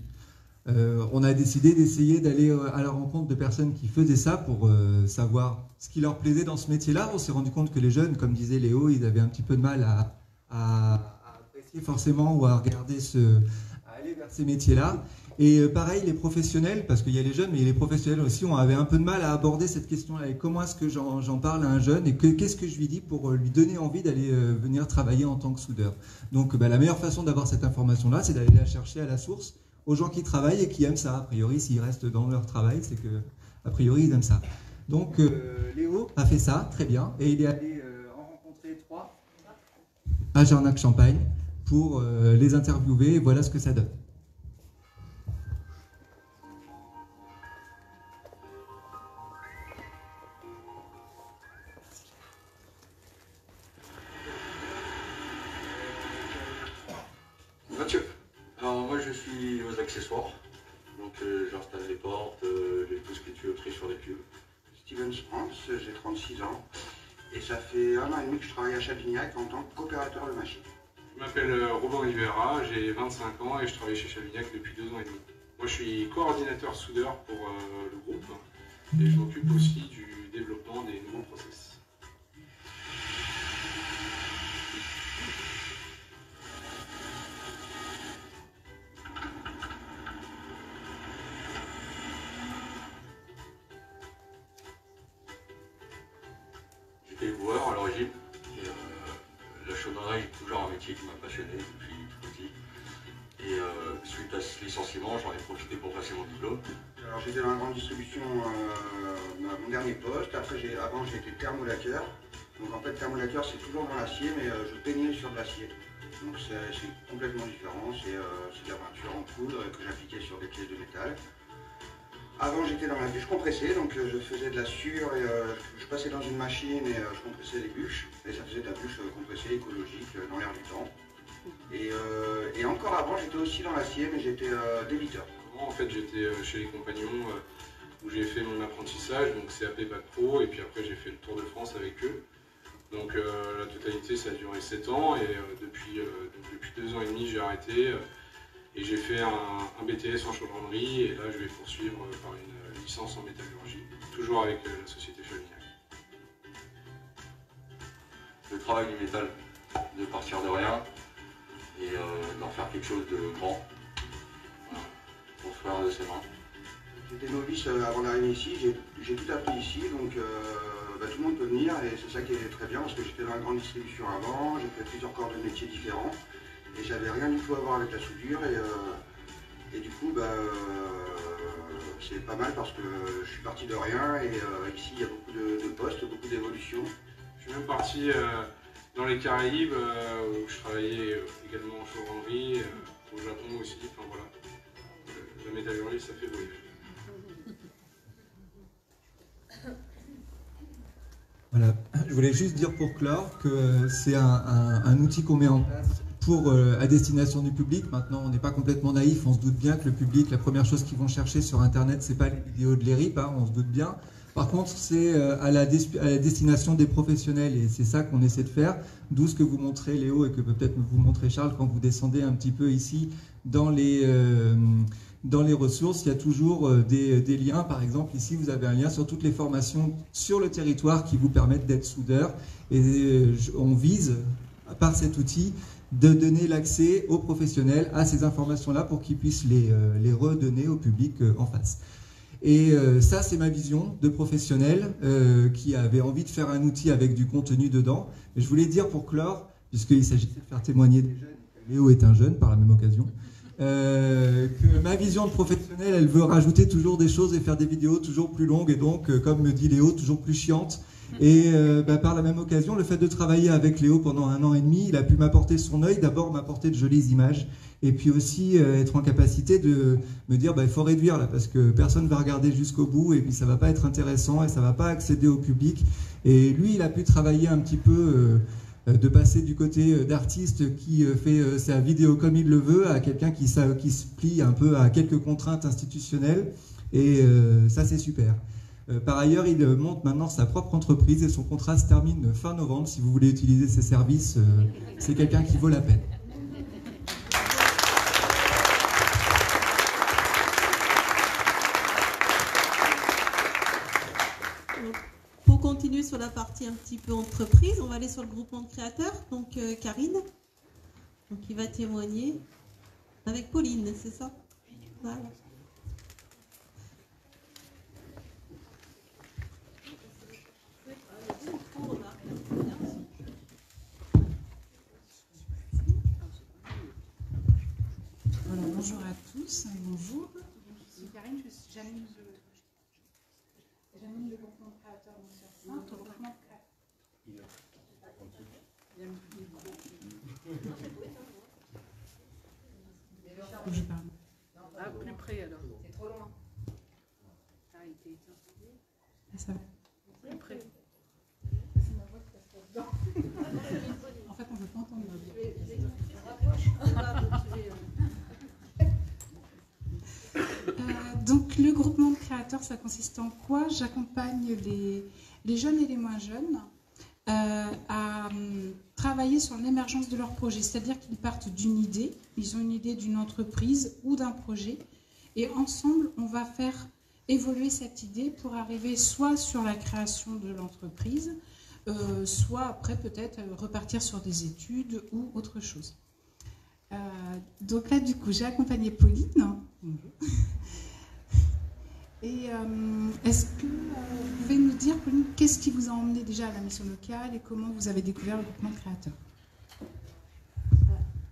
On a décidé d'essayer d'aller à la rencontre de personnes qui faisaient ça pour savoir ce qui leur plaisait dans ce métier-là. On s'est rendu compte que les jeunes, comme disait Léo, ils avaient un petit peu de mal à apprécier forcément ou à regarder à aller vers ces métiers-là. Et pareil, les professionnels, parce qu'il y a les jeunes, mais les professionnels aussi, on avait un peu de mal à aborder cette question-là. Et comment est-ce que j'en parle à un jeune et qu'est-ce que je lui dis pour lui donner envie d'aller venir travailler en tant que soudeur. Donc la meilleure façon d'avoir cette information-là, c'est d'aller la chercher à la source, aux gens qui travaillent et qui aiment ça. A priori, s'ils restent dans leur travail, c'est que, a priori, ils aiment ça. Donc, Léo a fait ça, très bien, et il est allé en rencontrer 3 à Jarnac-Champagne pour les interviewer, et voilà ce que ça donne. Mathieu. Alors moi je suis aux accessoires, donc j'installe les portes, tout ce que tu veux sur les cubes. Steven Sprance, j'ai 36 ans et ça fait 1 an et demi que je travaille à Chalvignac en tant qu'opérateur de machine. Je m'appelle Robin Rivera, j'ai 25 ans et je travaille chez Chalvignac depuis 2 ans et demi. Moi je suis coordinateur soudeur pour le groupe et je m'occupe aussi du développement des nouveaux process. J'étais éboueur à l'origine, et la chaudronnerie est toujours un métier qui m'a passionné depuis tout petit. Et suite à ce licenciement, j'en ai profité pour passer mon diplôme. Alors j'étais dans la grande distribution à mon dernier poste, après avant j'étais thermolaqueur. Donc en fait thermolaqueur c'est toujours dans l'acier mais je peignais sur de l'acier. Donc c'est complètement différent, c'est de la peinture en poudre que j'appliquais sur des pièces de métal. Avant j'étais dans la bûche compressée, donc je faisais de la sciure et je passais dans une machine et je compressais les bûches. Et ça faisait de la bûche compressée écologique dans l'air du temps. Et encore avant j'étais aussi dans l'acier mais j'étais débiteur. En fait j'étais chez les compagnons où j'ai fait mon apprentissage, donc CAP Bac Pro, et puis après j'ai fait le Tour de France avec eux. Donc la totalité ça a duré 7 ans et depuis 2 ans et demi j'ai arrêté. Et j'ai fait un BTS en chaudronnerie et là je vais poursuivre par une licence en métallurgie, toujours avec la société Chalvignac. Le travail du métal, de partir de rien et d'en faire quelque chose de grand, voilà, construire de ses mains. J'étais novice avant d'arriver ici, j'ai tout appris ici, donc tout le monde peut venir et c'est ça qui est très bien parce que j'étais dans la grande distribution avant, j'ai fait plusieurs corps de métiers différents. Et j'avais rien du tout à voir avec la soudure et du coup c'est pas mal parce que je suis parti de rien et ici il y a beaucoup de postes, beaucoup d'évolutions. Je suis même parti dans les Caraïbes où je travaillais également en chaudronnerie, au Japon aussi, enfin voilà. La métallurgie ça fait voyager. Voilà, je voulais juste dire pour clore que c'est un outil qu'on met en place à destination du public. Maintenant, on n'est pas complètement naïf, on se doute bien que le public, la première chose qu'ils vont chercher sur Internet, c'est pas les vidéos de l'ERIP, hein, on se doute bien. Par contre, c'est à la destination des professionnels et c'est ça qu'on essaie de faire, d'où ce que vous montrez Léo et que peut-être vous montrez Charles quand vous descendez un petit peu ici dans les ressources, il y a toujours des liens. Par exemple, ici, vous avez un lien sur toutes les formations sur le territoire qui vous permettent d'être soudeur et on vise, par cet outil, de donner l'accès aux professionnels à ces informations-là pour qu'ils puissent les redonner au public en face. Et ça, c'est ma vision de professionnel qui avait envie de faire un outil avec du contenu dedans. Et je voulais dire pour clore, puisqu'il s'agissait de faire témoigner des jeunes, Léo est un jeune par la même occasion, que ma vision de professionnel, elle veut rajouter toujours des choses et faire des vidéos toujours plus longues et donc, comme me dit Léo, toujours plus chiantes. Et par la même occasion, le fait de travailler avec Léo pendant 1 an et demi, il a pu m'apporter son œil, d'abord m'apporter de jolies images, et puis aussi être en capacité de me dire il faut réduire là, parce que personne ne va regarder jusqu'au bout, et puis ça va pas être intéressant, et ça va pas accéder au public. Et lui, il a pu travailler un petit peu, de passer du côté d'artiste qui fait sa vidéo comme il le veut, à quelqu'un qui se plie un peu à quelques contraintes institutionnelles, et ça c'est super. Par ailleurs, il monte maintenant sa propre entreprise et son contrat se termine fin novembre. Si vous voulez utiliser ses services, c'est quelqu'un qui vaut la peine. Pour continuer sur la partie un petit peu entreprise, on va aller sur le groupement de créateurs. Donc Karine, donc, qui va témoigner avec Pauline, c'est ça? Voilà. Voilà, bonjour à tous, bonjour. Je suis Karine, j'anime le groupement de créateurs sur Saint. Je parle. Ah, plus près alors. C'est trop loin. Ah, il était éteint. Ah, ça va. Plus près. C'est ma voix qui passe là-dedans. En fait, on ne veut pas entendre ma voix. Donc le groupement de créateurs, ça consiste en quoi? J'accompagne les jeunes et les moins jeunes à travailler sur l'émergence de leur projet. C'est-à-dire qu'ils partent d'une idée, ils ont une idée d'une entreprise ou d'un projet, et ensemble, on va faire évoluer cette idée pour arriver soit sur la création de l'entreprise, soit après peut-être repartir sur des études ou autre chose. Donc là, du coup, j'ai accompagné Pauline. Bonjour. Et est-ce que vous pouvez nous dire, Pauline, qu'est-ce qui vous a emmené déjà à la mission locale et comment vous avez découvert le groupement de créateurs?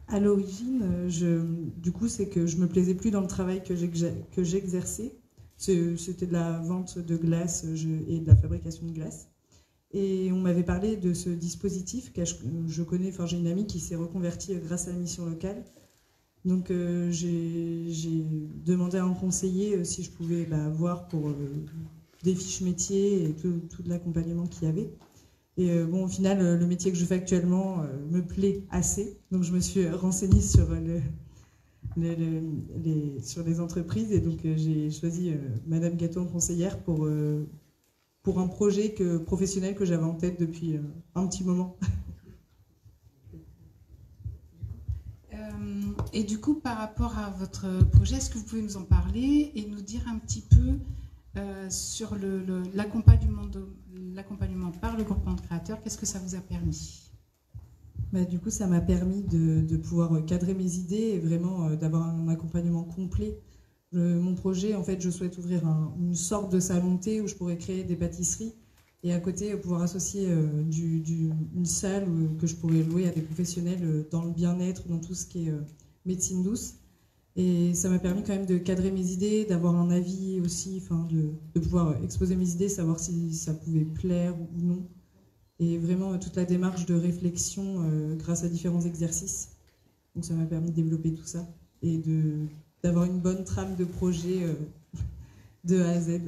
À l'origine, du coup, c'est que je me plaisais plus dans le travail que j'exerçais. C'était de la vente de glace et de la fabrication de glace. Et on m'avait parlé de ce dispositif que je connais, enfin j'ai une amie qui s'est reconvertie grâce à la mission locale. Donc j'ai demandé à un conseiller si je pouvais voir pour des fiches métiers et tout l'accompagnement qu'il y avait. Et bon, au final, le métier que je fais actuellement me plaît assez. Donc je me suis renseignée sur les entreprises et donc j'ai choisi Madame Gâteau en conseillère pour un projet professionnel que j'avais en tête depuis un petit moment. Et du coup, par rapport à votre projet, est-ce que vous pouvez nous en parler et nous dire un petit peu sur l'accompagnement par le groupement de créateurs, qu'est-ce que ça vous a permis? Du coup, ça m'a permis de pouvoir cadrer mes idées et vraiment d'avoir un accompagnement complet. Mon projet, en fait, je souhaite ouvrir une sorte de salon de thé où je pourrais créer des pâtisseries et à côté pouvoir associer une salle que je pourrais louer à des professionnels dans le bien-être, dans tout ce qui est médecine douce. Et ça m'a permis quand même de cadrer mes idées, d'avoir un avis aussi, de pouvoir exposer mes idées, savoir si ça pouvait plaire ou non. Et vraiment toute la démarche de réflexion grâce à différents exercices. Donc ça m'a permis de développer tout ça et d'avoir une bonne trame de projet de A à Z.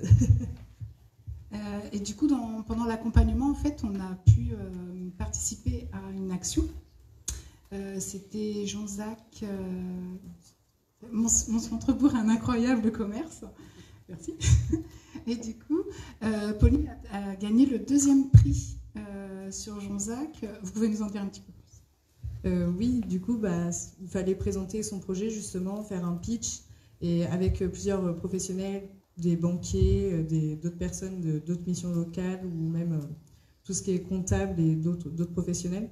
Et du coup, pendant l'accompagnement, en fait, on a pu participer à une action. C'était Jean-Zac, mon centre-bourg, un incroyable commerce. Merci. Et du coup, Pauline a gagné le 2e prix sur Jean-Zac. Vous pouvez nous en dire un petit peu plus? Oui, du coup, il fallait présenter son projet, justement, faire un pitch, et avec plusieurs professionnels, des banquiers, d'autres personnes d'autres missions locales, ou même tout ce qui est comptable et d'autres professionnels,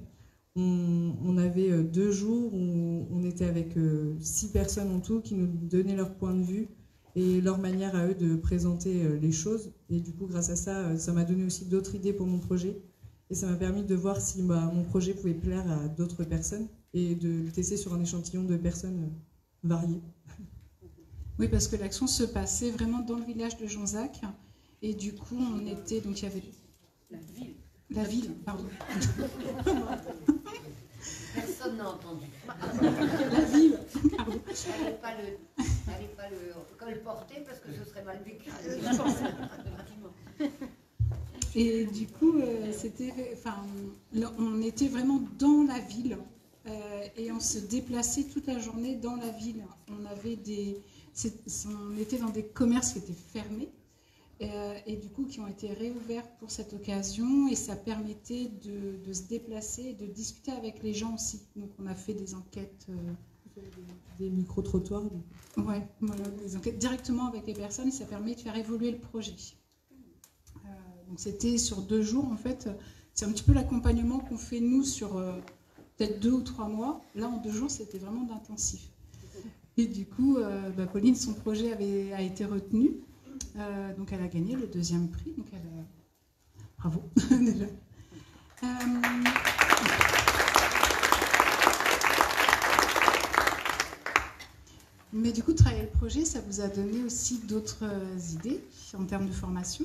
on avait 2 jours où on était avec 6 personnes en tout qui nous donnaient leur point de vue et leur manière à eux de présenter les choses. Et du coup, grâce à ça, ça m'a donné aussi d'autres idées pour mon projet. Et ça m'a permis de voir si mon projet pouvait plaire à d'autres personnes et de le tester sur un échantillon de personnes variées. Oui, parce que l'action se passait vraiment dans le village de Jonzac. Et du coup, on était... Donc il y avait... La ville, pardon. Personne n'a entendu. La ville, pardon. N'allez pas le colporter parce que ce serait mal vécu. Et du coup, on était vraiment dans la ville et on se déplaçait toute la journée dans la ville. On était dans des commerces qui étaient fermés et du coup qui ont été réouverts pour cette occasion et ça permettait de se déplacer et de discuter avec les gens aussi. Donc on a fait des enquêtes. Des micro-trottoirs. Ouais, voilà, des enquêtes directement avec les personnes et ça permet de faire évoluer le projet. Donc c'était sur 2 jours en fait. C'est un petit peu l'accompagnement qu'on fait nous sur peut-être 2 ou 3 mois. Là en 2 jours c'était vraiment d'intensif. Et du coup, Pauline, son projet a été retenu. Donc elle a gagné le 2e prix. Donc bravo déjà. Mais du coup, travailler le projet, ça vous a donné aussi d'autres idées en termes de formation.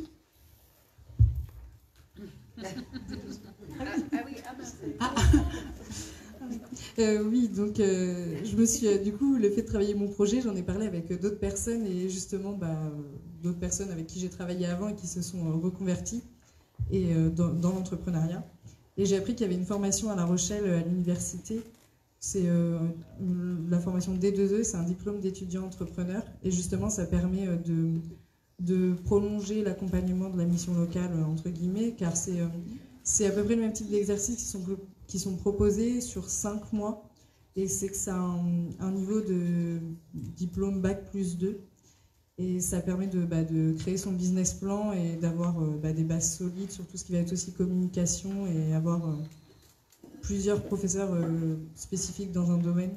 Oui, donc je me suis, du coup, le fait de travailler mon projet, j'en ai parlé avec d'autres personnes et justement d'autres personnes avec qui j'ai travaillé avant et qui se sont reconverties et, dans l'entrepreneuriat. Et j'ai appris qu'il y avait une formation à La Rochelle à l'université. C'est la formation D2E, c'est un diplôme d'étudiant entrepreneur et justement ça permet de prolonger l'accompagnement de la mission locale entre guillemets car c'est à peu près le même type d'exercices qui sont proposés sur 5 mois et c'est que ça a un niveau de diplôme Bac+2 et ça permet de créer son business plan et d'avoir des bases solides sur tout ce qui va être aussi communication et avoir plusieurs professeurs spécifiques dans un domaine.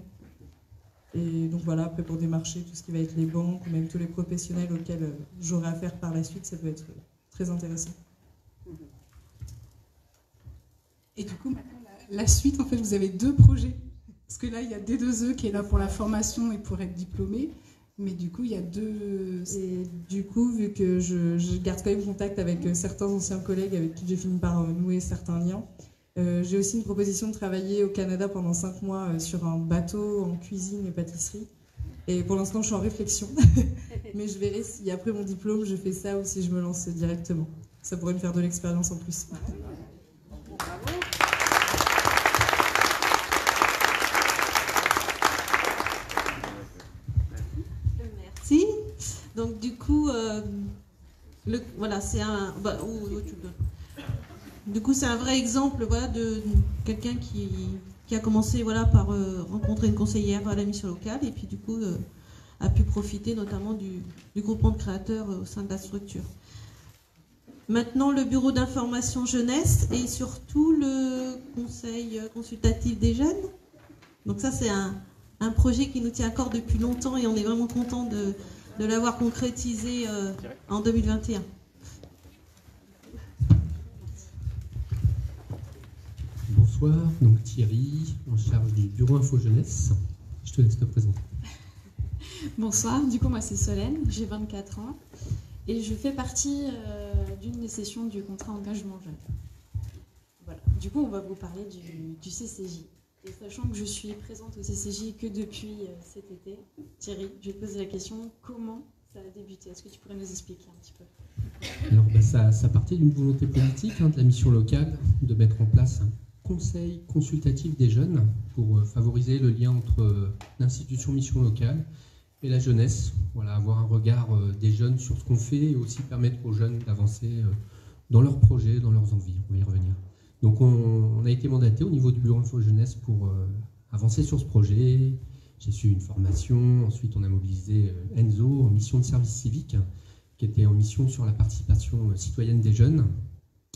Et donc voilà, après pour démarcher tout ce qui va être les banques ou même tous les professionnels auxquels j'aurai affaire par la suite, ça peut être très intéressant. Et du coup, maintenant, la suite, en fait, vous avez 2 projets. Parce que là, il y a D2E qui est là pour la formation et pour être diplômé. Mais du coup, il y a 2... Et du coup, vu que je garde quand même contact avec certains anciens collègues avec qui j'ai fini par nouer certains liens, j'ai aussi une proposition de travailler au Canada pendant 5 mois sur un bateau en cuisine et pâtisserie. Et pour l'instant, je suis en réflexion. Mais je verrai si après mon diplôme, je fais ça ou si je me lance directement. Ça pourrait me faire de l'expérience en plus. Merci. Donc du coup, voilà, c'est un... Du coup, c'est un vrai exemple de quelqu'un qui a commencé par rencontrer une conseillère à la mission locale et puis du coup a pu profiter notamment du groupement de créateurs au sein de la structure. Maintenant, le bureau d'information jeunesse et surtout le conseil consultatif des jeunes. Donc ça, c'est un projet qui nous tient à cœur depuis longtemps et on est vraiment content de l'avoir concrétisé en 2021. Bonsoir, donc Thierry, en charge du bureau Info Jeunesse. Je te laisse te présenter. Bonsoir, du coup moi c'est Solène, j'ai 24 ans et je fais partie d'une des sessions du contrat engagement jeune. Voilà. Du coup on va vous parler du CCJ. Et sachant que je suis présente au CCJ que depuis cet été, Thierry, je vais te poser la question, comment ça a débuté? Est-ce que tu pourrais nous expliquer un petit peu? Alors ça partait d'une volonté politique de la mission locale de mettre en place un conseil consultatif des jeunes pour favoriser le lien entre l'institution mission locale et la jeunesse. Voilà, avoir un regard des jeunes sur ce qu'on fait et aussi permettre aux jeunes d'avancer dans leurs projets, dans leurs envies. On va y revenir. Donc on a été mandaté au niveau du bureau Info Jeunesse pour avancer sur ce projet. J'ai suivi une formation, ensuite on a mobilisé Enzo en mission de service civique, qui était en mission sur la participation citoyenne des jeunes.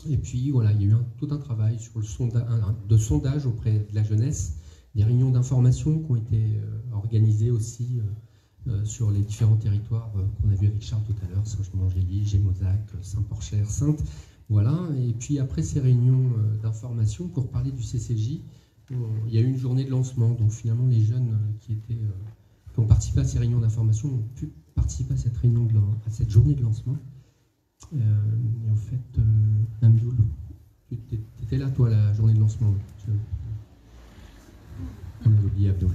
Et puis voilà, il y a eu tout un travail sur de sondage auprès de la jeunesse, des réunions d'information qui ont été organisées aussi sur les différents territoires qu'on a vu avec Charles tout à l'heure, Saint-Jean-d'Angély, Gémozac, Saint-Porcher, Saintes. Voilà. Et puis après ces réunions d'information, pour parler du CCJ, il y a eu une journée de lancement. Donc finalement, les jeunes qui ont participé à ces réunions d'information ont pu participer à cette journée de lancement. Et en fait, Amdoul, tu étais là, toi, la journée de lancement. On a oublié Abdoul.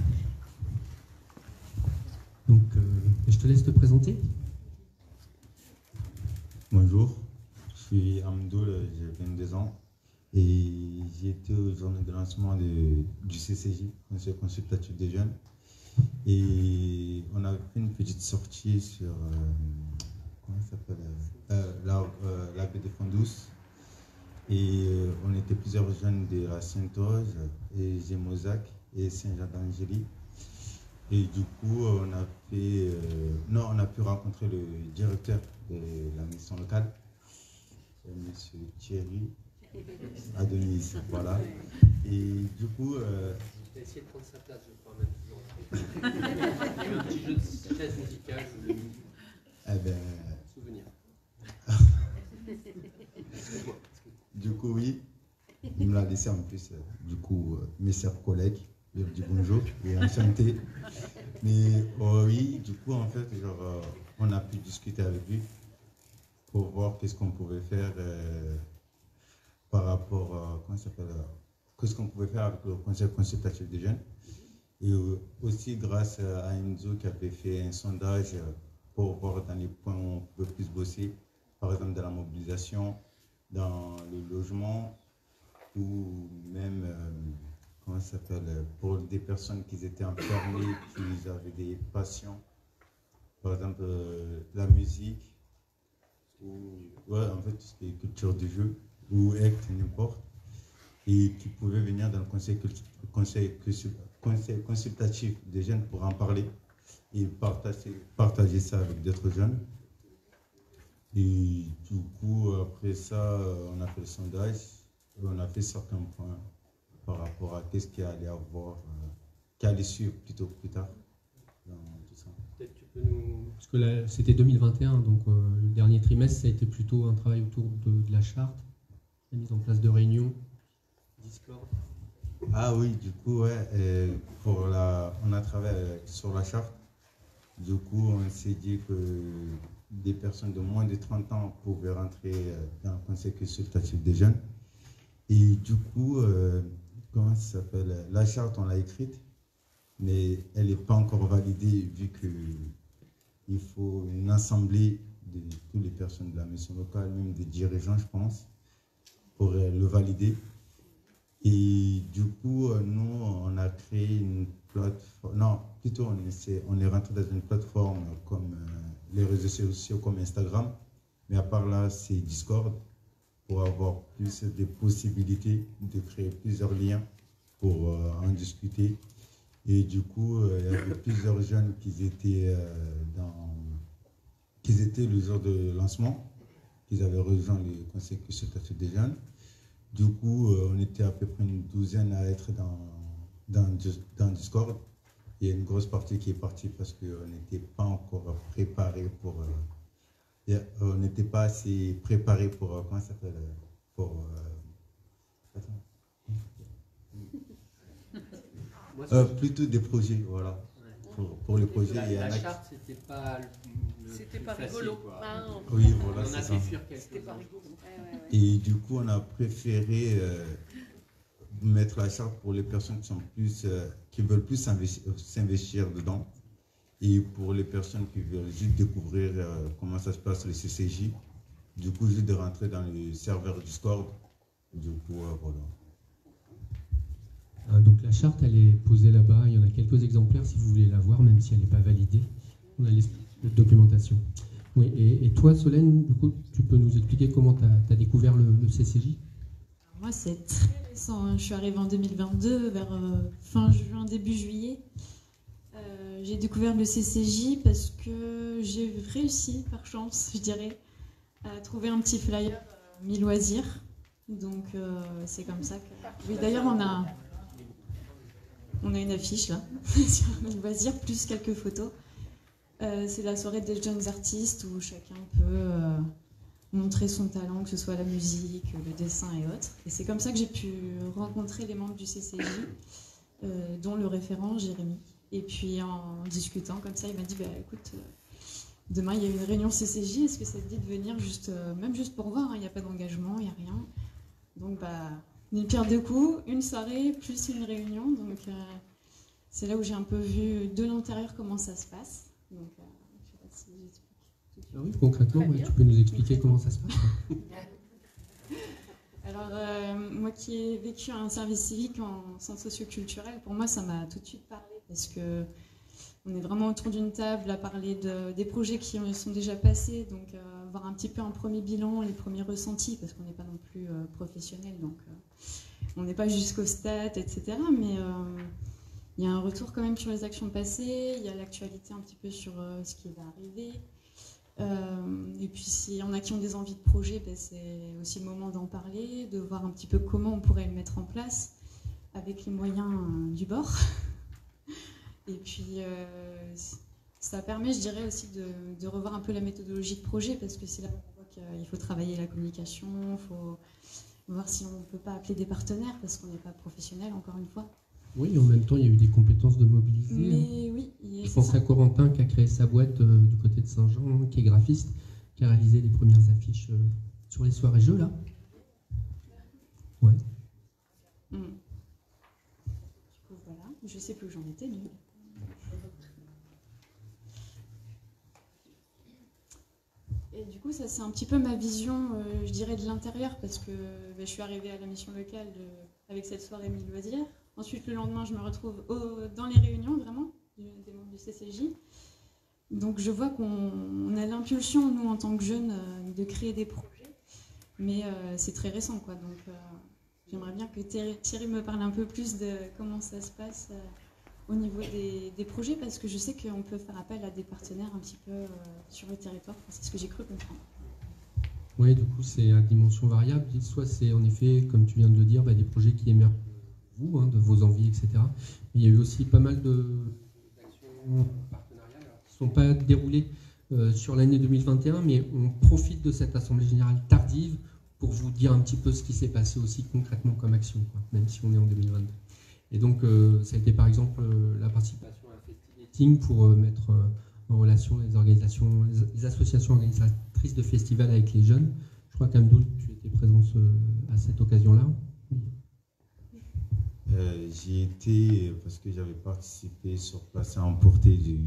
Donc, je te laisse te présenter. Bonjour, je suis Amdoul, j'ai 22 ans et j'ai été aux journées de lancement du CCJ, Conseil consultatif des jeunes. Et on a fait une petite sortie sur comment ça s'appelle, la baie de Fondous. Et on était plusieurs jeunes de la Sainte-Rose et Gémozac et Saint-Jean-d'Angély. Et du coup, on a pu rencontrer le directeur de la mission locale, M. Thierry Adonis, voilà. Et du coup... J'ai essayé de prendre sa place, je crois, même. Il y a eu un petit jeu de chaise musicale, je voulais souvenir. Du coup, oui, il me l'a laissé en plus. Du coup, mes chers collègues, je leur dis bonjour et enchanté. Mais oui, du coup, en fait, on a pu discuter avec lui pour voir qu'est-ce qu'on pouvait faire par rapport qu'est-ce qu'on pouvait faire avec le Conseil consultatif des jeunes. Et aussi grâce à Enzo qui avait fait un sondage pour voir dans les points où on pouvait plus bosser, par exemple dans la mobilisation, dans le logement, ou même, pour des personnes qui étaient enfermées, qui avaient des passions, par exemple la musique, ou en fait tout ce qui est culture du jeu, ou acte, n'importe, et qui pouvaient venir dans le conseil consultatif des jeunes pour en parler et partager ça avec d'autres jeunes. Et du coup, après ça, on a fait le sondage et on a fait certains points par rapport à qu'est-ce qu'il allait avoir, qui allait suivre plutôt plus tard dans tout ça. Peut-être tu peux nous... Parce que là, c'était 2021, donc le dernier trimestre, ça a été plutôt un travail autour de la charte, la mise en place de réunions, Discord. Ah oui, du coup, ouais, on a travaillé sur la charte. Du coup, on s'est dit que des personnes de moins de 30 ans pouvaient rentrer dans le conseil consultatif des jeunes. Et du coup, comment ça s'appelle? La charte, on l'a écrite, mais elle n'est pas encore validée vu qu'il faut une assemblée de toutes les personnes de la mission locale, même des dirigeants, je pense, pour le valider. Et du coup, nous, on a créé une plateforme. Non, plutôt, on est rentré dans une plateforme comme les réseaux sociaux comme Instagram. Mais à part là, c'est Discord pour avoir plus de possibilités de créer plusieurs liens pour en discuter. Et du coup, il y avait plusieurs jeunes qui étaient le jour de lancement, qui avaient rejoint le conseil consultatif des jeunes. Du coup, on était à peu près une douzaine à être dans Discord. Il y a une grosse partie qui est partie parce qu'on n'était pas encore préparé pour... on n'était pas assez préparé pour... comment ça s'appelle? Plutôt des projets, voilà. Pour les projets, il y a la charte, c'était pas rigolo. Oui, voilà, on a fait fuir quelques pas rigolo. Et du coup, on a préféré mettre la charte pour les personnes qui veulent plus s'investir dedans. Et pour les personnes qui veulent juste découvrir comment ça se passe le CCJ, du coup, juste de rentrer dans le serveur Discord. Du coup, voilà. Donc la charte, elle est posée là-bas. Il y en a quelques exemplaires si vous voulez la voir, même si elle n'est pas validée. On a la documentation. Oui, et toi, Solène, du coup, tu peux nous expliquer comment tu as découvert le CCJ? Moi, c'est très récent. Je suis arrivée en 2022, vers fin juin, début juillet. J'ai découvert le CCJ parce que j'ai réussi, par chance, je dirais, à trouver un petit flyer mi-loisir Donc c'est comme ça que... Oui, d'ailleurs, on a une affiche là, sur le loisir, plus quelques photos. C'est la soirée des jeunes artistes où chacun peut montrer son talent, que ce soit la musique, le dessin et autres. Et c'est comme ça que j'ai pu rencontrer les membres du CCJ, dont le référent Jérémy. Et puis en discutant comme ça, il m'a dit bah, écoute, demain il y a une réunion CCJ, est-ce que ça te dit de venir même juste pour voir, il n'y a pas d'engagement, il n'y a rien. Donc bah, une pierre deux coups, une soirée plus une réunion. Donc c'est là où j'ai un peu vu de l'intérieur comment ça se passe. Donc je sais pas si j'explique. Ah oui, concrètement, ouais, tu peux nous expliquer comment ça se passe? Alors, moi qui ai vécu un service civique en centre socio-culturel, pour moi, ça m'a tout de suite parlé parce que on est vraiment autour d'une table à parler des projets qui sont déjà passés, donc avoir un petit peu un premier bilan, les premiers ressentis, parce qu'on n'est pas non plus professionnel, donc on n'est pas jusqu'au stade, etc. Mais il y a un retour quand même sur les actions passées, il y a l'actualité un petit peu sur ce qui va arriver. Et puis s'il y en a qui ont des envies de projet, ben, c'est aussi le moment d'en parler, de voir un petit peu comment on pourrait le mettre en place avec les moyens du bord. Et puis ça permet, je dirais aussi, de revoir un peu la méthodologie de projet, parce que c'est là qu'on voit qu'il faut travailler la communication, il faut voir si on ne peut pas appeler des partenaires, parce qu'on n'est pas professionnel, encore une fois. Oui, en même temps, il y a eu des compétences de mobiliser. Mais oui, je pense à Corentin qui a créé sa boîte du côté de Saint-Jean, qui est graphiste, qui a réalisé les premières affiches sur les soirées jeux, là. Ouais. Du coup, voilà. Je sais plus où j'en étais, mais... Et du coup, ça c'est un petit peu ma vision, je dirais, de l'intérieur, parce que je suis arrivée à la mission locale avec cette soirée Mille Loisirs. Ensuite, le lendemain, je me retrouve dans les réunions, vraiment, des membres du CCJ. Donc, je vois qu'on a l'impulsion, nous, en tant que jeunes, de créer des projets. Mais c'est très récent, quoi. Donc, j'aimerais bien que Thierry me parle un peu plus de comment ça se passe au niveau des projets, parce que je sais qu'on peut faire appel à des partenaires un petit peu sur le territoire. Enfin, c'est ce que j'ai cru comprendre. Oui, du coup, c'est à dimension variable. Soit c'est, en effet, comme tu viens de le dire, des projets qui émergent vous, de vos envies, etc. Mais il y a eu aussi pas mal d'actions partenariales qui ne sont pas déroulées sur l'année 2021, mais on profite de cette Assemblée Générale tardive pour vous dire un petit peu ce qui s'est passé aussi concrètement comme action, quoi, même si on est en 2022. Et donc, ça a été par exemple la participation à Festidating pour mettre en relation les associations organisatrices de festivals avec les jeunes. Je crois qu'Amdoul, tu étais présent à cette occasion-là. J'y étais parce que j'avais participé sur Place à emporter qui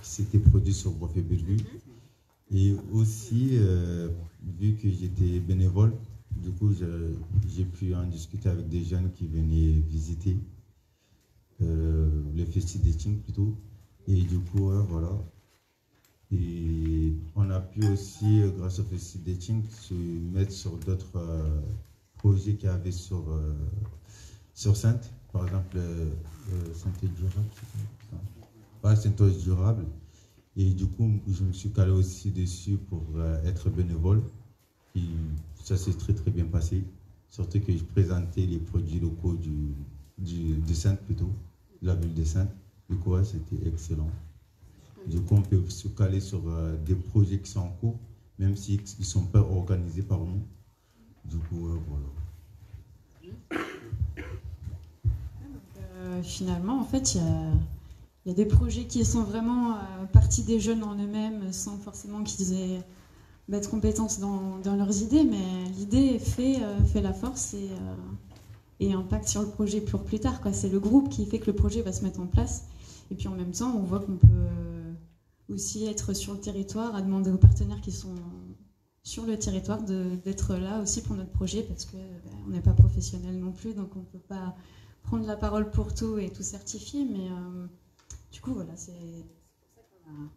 s'était produit sur Bois-Bellevue. Et aussi, vu que j'étais bénévole, du coup, j'ai pu en discuter avec des jeunes qui venaient visiter le Festidating plutôt. Et du coup, voilà. Et on a pu aussi, grâce au Festidating, se mettre sur d'autres projets qu'il y avait sur Sainte, par exemple Santé durable, pas Santé durable. Et du coup, je me suis calé aussi dessus pour être bénévole. Et ça s'est très très bien passé. Surtout que je présentais les produits locaux de Sainte plutôt, de la ville de Sainte. Du coup, c'était excellent. Du coup, on peut se caler sur des projets qui sont en cours, même s'ils ne sont pas organisés par nous. Du coup, voilà. Finalement, en fait, il y a des projets qui sont vraiment partis des jeunes en eux-mêmes, sans forcément qu'ils aient de compétences dans leurs idées, mais l'idée fait la force et impacte sur le projet pour plus tard. C'est le groupe qui fait que le projet va se mettre en place. Et puis en même temps, on voit qu'on peut aussi être sur le territoire, à demander aux partenaires qui sont sur le territoire d'être là aussi pour notre projet, parce qu'on n'est pas professionnel non plus, donc on ne peut pas prendre la parole pour tout et tout certifier. Mais du coup, voilà, c'est pour ça qu'on a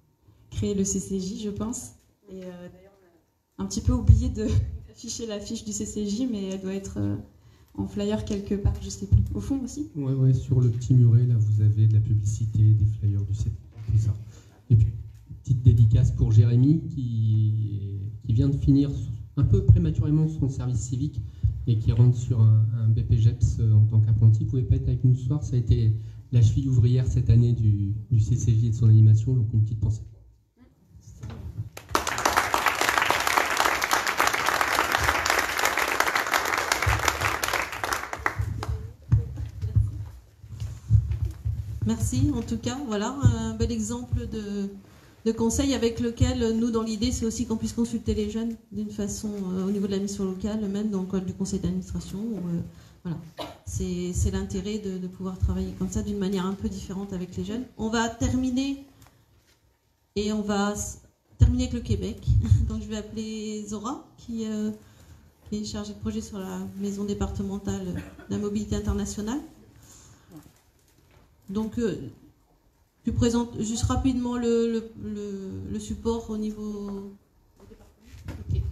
créé le CCJ, je pense. Et d'ailleurs, on a un petit peu oublié d'afficher l'affiche du CCJ, mais elle doit être en flyer quelque part, je ne sais plus. Au fond aussi. Ouais, sur le petit muret, là, vous avez de la publicité, des flyers du CCJ, tout ça. Et puis, petite dédicace pour Jérémy, qui vient de finir un peu prématurément son service civique et qui rentre sur un BPGEPS en tant qu'apprenti, pouvait pas être avec nous ce soir. Ça a été la cheville ouvrière cette année du CCJ et de son animation, donc une petite pensée. Merci, en tout cas, voilà, un bel exemple de conseil avec lequel, nous, dans l'idée, c'est aussi qu'on puisse consulter les jeunes d'une façon, au niveau de la mission locale, même dans le cadre du conseil d'administration. Voilà, c'est l'intérêt de pouvoir travailler comme ça, d'une manière un peu différente avec les jeunes. On va terminer, et on va terminer avec le Québec. Donc, je vais appeler Zora, qui est chargée de projet sur la maison départementale de la mobilité internationale. Donc, tu présentes juste rapidement le support au niveau... Okay.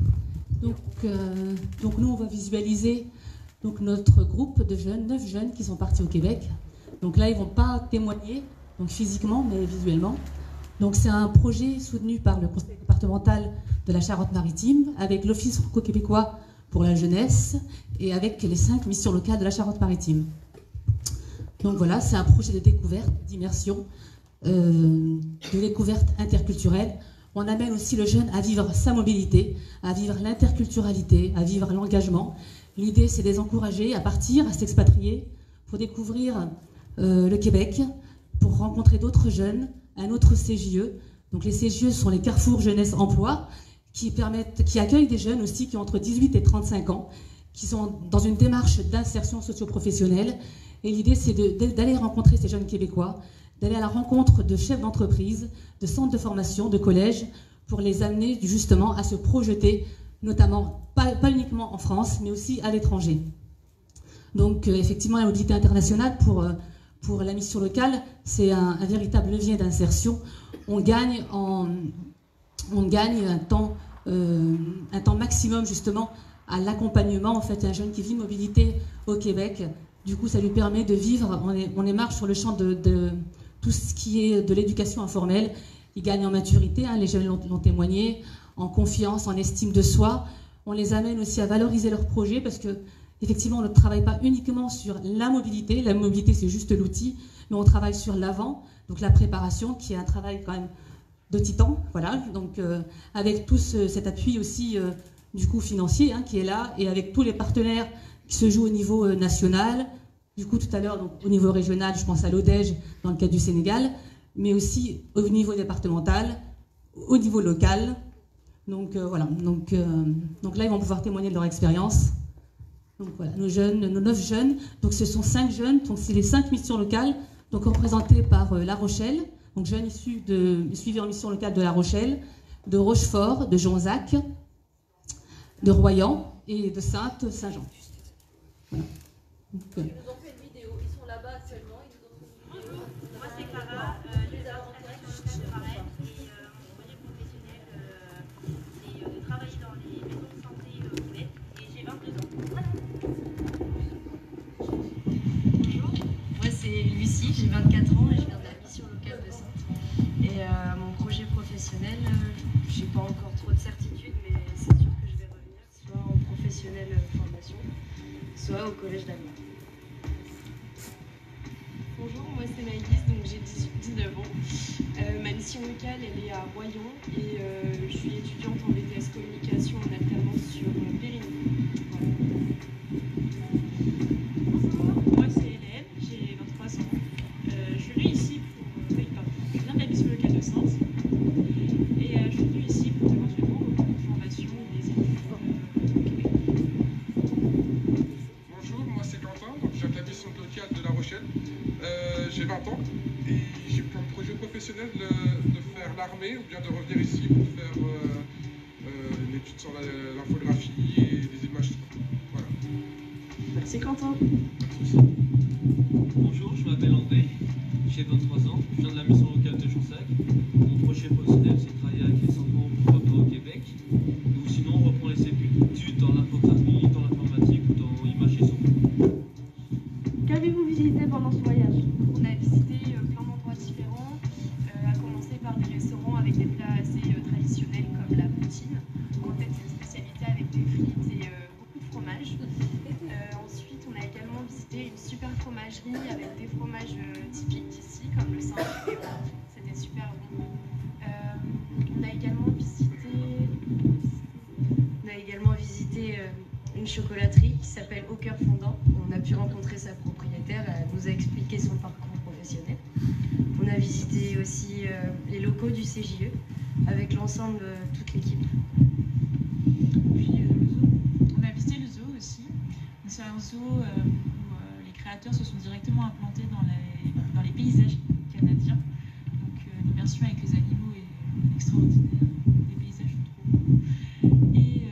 Donc nous, on va visualiser donc, notre groupe de jeunes, 9 jeunes qui sont partis au Québec. Donc là, ils ne vont pas témoigner donc physiquement, mais visuellement. Donc c'est un projet soutenu par le conseil départemental de la Charente-Maritime, avec l'Office franco-québécois pour la jeunesse et avec les 5 missions locales de la Charente-Maritime. Donc voilà, c'est un projet de découverte, d'immersion, de découverte interculturelle. On amène aussi le jeune à vivre sa mobilité, à vivre l'interculturalité, à vivre l'engagement. L'idée, c'est de les encourager à partir, à s'expatrier, pour découvrir le Québec, pour rencontrer d'autres jeunes, un autre CJE. Donc les CJE sont les carrefours jeunesse-emploi, qui accueillent des jeunes aussi qui ont entre 18 et 35 ans, qui sont dans une démarche d'insertion socio-professionnelle. Et l'idée, c'est d'aller rencontrer ces jeunes Québécois, d'aller à la rencontre de chefs d'entreprise, de centres de formation, de collèges, pour les amener justement à se projeter, notamment, pas uniquement en France, mais aussi à l'étranger. Donc, effectivement, la mobilité internationale, pour la mission locale, c'est un véritable levier d'insertion. On gagne un temps maximum, justement, à l'accompagnement. En fait, un jeune qui vit mobilité au Québec, du coup, ça lui permet de vivre, on émarge sur le champ de tout ce qui est de l'éducation informelle. Ils gagnent en maturité, hein, les jeunes l'ont témoigné, en confiance, en estime de soi. On les amène aussi à valoriser leurs projets parce que, effectivement, on ne travaille pas uniquement sur la mobilité. La mobilité, c'est juste l'outil, mais on travaille sur l'avant, donc la préparation, qui est un travail quand même de titan. Voilà, donc avec tout cet appui aussi, du coup, financier, hein, qui est là, et avec tous les partenaires qui se joue au niveau national, du coup tout à l'heure au niveau régional, je pense à l'ODEJ dans le cadre du Sénégal, mais aussi au niveau départemental, au niveau local. Donc voilà, donc là ils vont pouvoir témoigner de leur expérience. Donc voilà, nos 9 jeunes, donc ce sont 5 jeunes, donc c'est les 5 missions locales, donc représentées par La Rochelle, donc jeunes suivis en mission locale de La Rochelle, de Rochefort, de Jonzac, de Royan et de Saint-Jean. Voilà. Donc, Ils nous ont fait une vidéo, ils sont là-bas actuellement, ils nous ont fait une vidéo. Moi c'est Clara, je les ai rencontrés sur le cadre de Marraine et mon projet professionnel c'est de travailler dans les maisons de santé boulettes et j'ai 22 ans. Bonjour, moi c'est Lucie, j'ai 24 ans et je viens de la mission locale de Saintes. Et mon projet professionnel, j'ai pas encore trop de certitude, mais c'est sûr que je vais revenir, soit en professionnel formation, soit au collège d'Amiens. Bonjour, moi c'est Maëlys, donc j'ai 19 ans. Ma mission locale elle est à Royan et je suis étudiante en BTS communication en alternance sur Périgny. Bonjour, moi c'est Hélène, j'ai 23 ans. Je suis venue ici je viens de la mission locale de Saintes et je suis venue ici pour éventuellement reprendre une formation des études au Québec. Bonjour, moi c'est Quentin, donc je viens de la mission locale de La Rochelle. J'ai 20 ans et j'ai comme projet professionnel de faire l'armée ou bien de revenir ici pour faire une étude sur l'infographie et des images. Voilà. Merci Quentin. Bonjour, je m'appelle André, j'ai 23 ans, je viens de la mission locale de Jonzac. Mon projet professionnel c'est de travailler avec les enfants au Québec. Ou sinon on reprend les études dans l'infographie, dans l'informatique ou dans image et son. Qu'avez-vous visité pendant ce voyage? On a visité plein d'endroits différents, à commencer par des restaurants avec des plats assez traditionnels comme la poutine. En fait, c'est une spécialité avec avec des frites et beaucoup de fromage. Ensuite, on a également visité une super fromagerie avec des fromages typiques ici, comme le Saint-Léon. C'était super bon. On a également visité une chocolaterie qui s'appelle Au Cœur Fondant. On a pu rencontrer sa propriétaire, elle nous a expliqué son parcours professionnel. On a visité aussi les locaux du CJE avec l'ensemble de toute l'équipe. Puis le zoo. On a visité le zoo aussi. C'est un zoo où les créateurs se sont directement implantés dans les paysages canadiens. Donc l'immersion avec les animaux est extraordinaire. Les paysages sont trop beaux. Et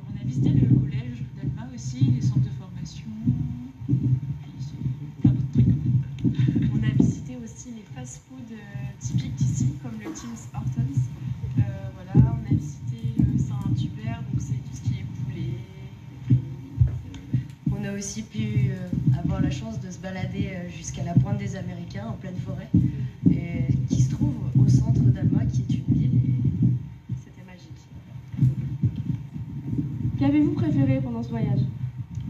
on a visité le collège d'Alma aussi, les centres de formation. Plein d'autres trucs comme ça. On a visité aussi les fast-food typiques ici, comme le Tim Hortons. Voilà, on a visité le Saint-Hubert, donc c'est tout ce qui est poulet. On a aussi pu avoir la chance de se balader jusqu'à la Pointe des Américains, en pleine forêt, et qui se trouve au centre d'Alma, qui est une ville, et c'était magique. Qu'avez-vous préféré pendant ce voyage?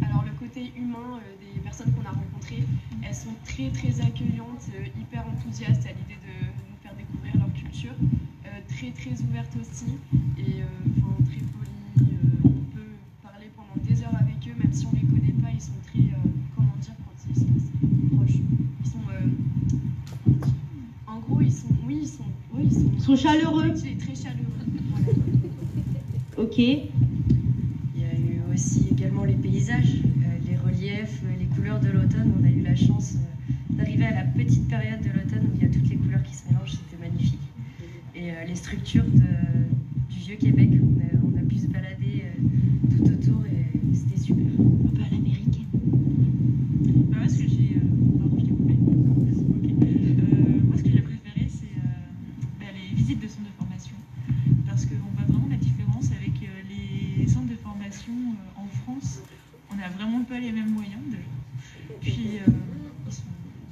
Alors le côté humain des personnes qu'on a rencontrées, elles sont très très accueillantes, hyper enthousiastes à l'idée de nous faire découvrir leur culture, très très ouvertes aussi, et très polies. On peut parler pendant des heures avec eux, même si on les connaît pas, ils sont très, comment dire, quand ils sont assez proches. Ils sont, en gros, ils sont chaleureux. Très chaleureux. Voilà. Ok. Il y a eu aussi également les paysages, les reliefs, les couleurs de l'automne. On a eu la chance d'arriver à la petite période de l'automne où il y a toutes les couleurs qui se mélangent, c'était magnifique. Et les structures du Vieux-Québec, on a pu se balader tout autour et c'était super. Un peu à l'américaine. Moi, ce que j'ai... Pardon, je t'ai coupé. Moi, ce que j'ai préféré, c'est les visites de centres de formation. Parce qu'on voit vraiment la différence avec les centres de formation en France. On n'a vraiment pas les mêmes moyens déjà. Puis ils sont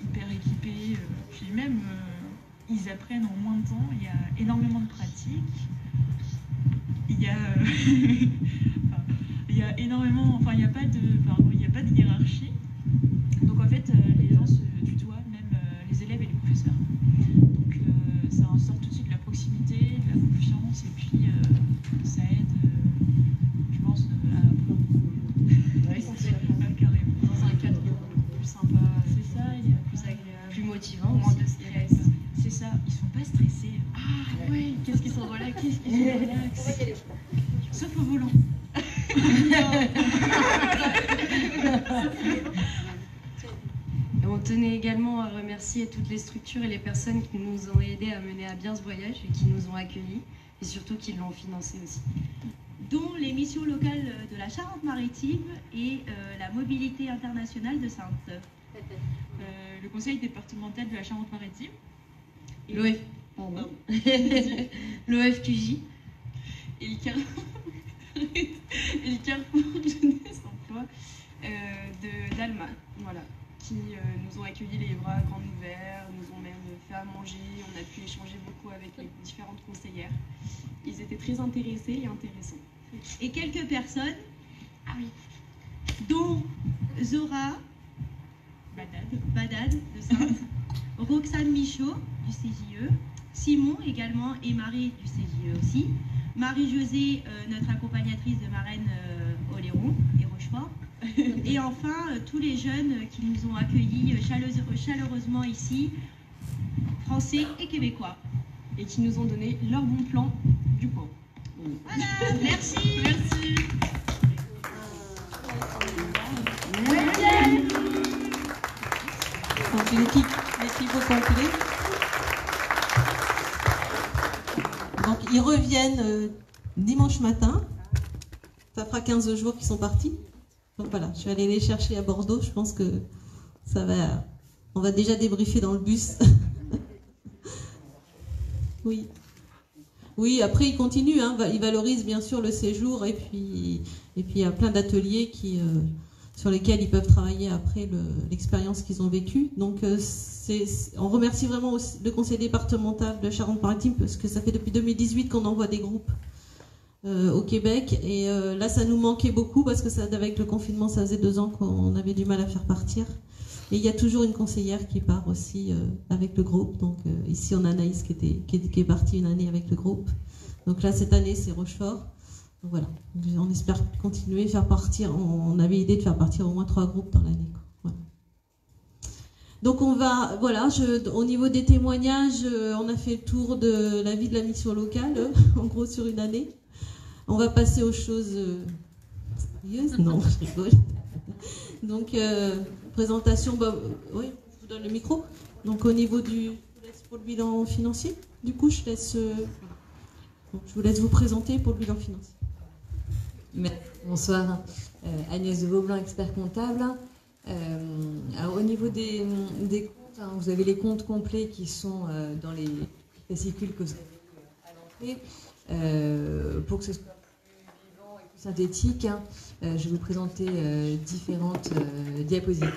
hyper équipés. Puis même ils apprennent en moins de temps. Il y a énormément de pratiques. Il y a il y a énormément. Enfin, il n'y a pas de hiérarchie. Donc en fait, les gens se tutoient, même les élèves et les professeurs. Donc ça instaure tout de suite de la proximité, de la confiance, et puis ça aide, je pense, à apprendre. Ouais, carrément. Dans un cadre plus sympa, c'est ça, il y a plus agréable, plus motivant, moins de stress. C'est ça, ils sont pas stressés. Ah ouais, qu'est-ce qu'ils sont relax, sauf au volant. Et on tenait également à remercier toutes les structures et les personnes qui nous ont aidés à mener à bien ce voyage et qui nous ont accueillis et surtout qui l'ont financé aussi. Dont les missions locales de la Charente-Maritime et la mobilité internationale de Saintes. Le conseil départemental de la Charente-Maritime. L'OFQJ. Et le Carrefour Jeunesse Emploi d'Alma, voilà, qui nous ont accueillis les bras grands ouverts, nous ont même fait à manger, on a pu échanger beaucoup avec les différentes conseillères. Ils étaient très intéressés et intéressants. Et quelques personnes, dont Zora Badad de Saintes, Roxane Michaud du CJE, Simon également et Marie du CJE aussi, Marie-Josée, notre accompagnatrice de marraine Oléron et Rochefort, et enfin tous les jeunes qui nous ont accueillis chaleureusement ici, français et québécois, et qui nous ont donné leur bon plan du coin. Voilà, merci. Merci. Donc l'équipe au complet. Donc ils reviennent dimanche matin. Ça fera 15 jours qu'ils sont partis. Donc voilà, je suis allée les chercher à Bordeaux. Je pense que ça va. On va déjà débriefer dans le bus. Oui. Oui, après ils continuent, hein, ils valorisent bien sûr le séjour et puis il y a plein d'ateliers sur lesquels ils peuvent travailler après l'expérience qu'ils ont vécue. Donc on remercie vraiment aussi le conseil départemental de Charente-Maritime parce que ça fait depuis 2018 qu'on envoie des groupes au Québec. Et là, ça nous manquait beaucoup parce que avec le confinement, ça faisait 2 ans qu'on avait du mal à faire partir. Et il y a toujours une conseillère qui part aussi avec le groupe. Donc ici, on a Anaïs qui est partie une année avec le groupe. Donc là, cette année, c'est Rochefort. Donc voilà, on espère continuer, faire partir. On avait l'idée de faire partir au moins 3 groupes dans l'année. Voilà. Donc on va, voilà, au niveau des témoignages, on a fait le tour de la vie de la mission locale, en gros sur une année. On va passer aux choses sérieuses. Non, je rigole. Donc présentation, oui, je vous donne le micro. Donc au niveau pour le bilan financier, du coup je vous laisse vous présenter pour le bilan financier. Bonsoir, Agnès de Vaublanc, expert comptable. Alors au niveau des comptes, hein, vous avez les comptes complets qui sont dans les fascicules que vous avez à l'entrée. Pour que ce soit plus vivant et plus synthétique, hein, je vais vous présenter différentes diapositives.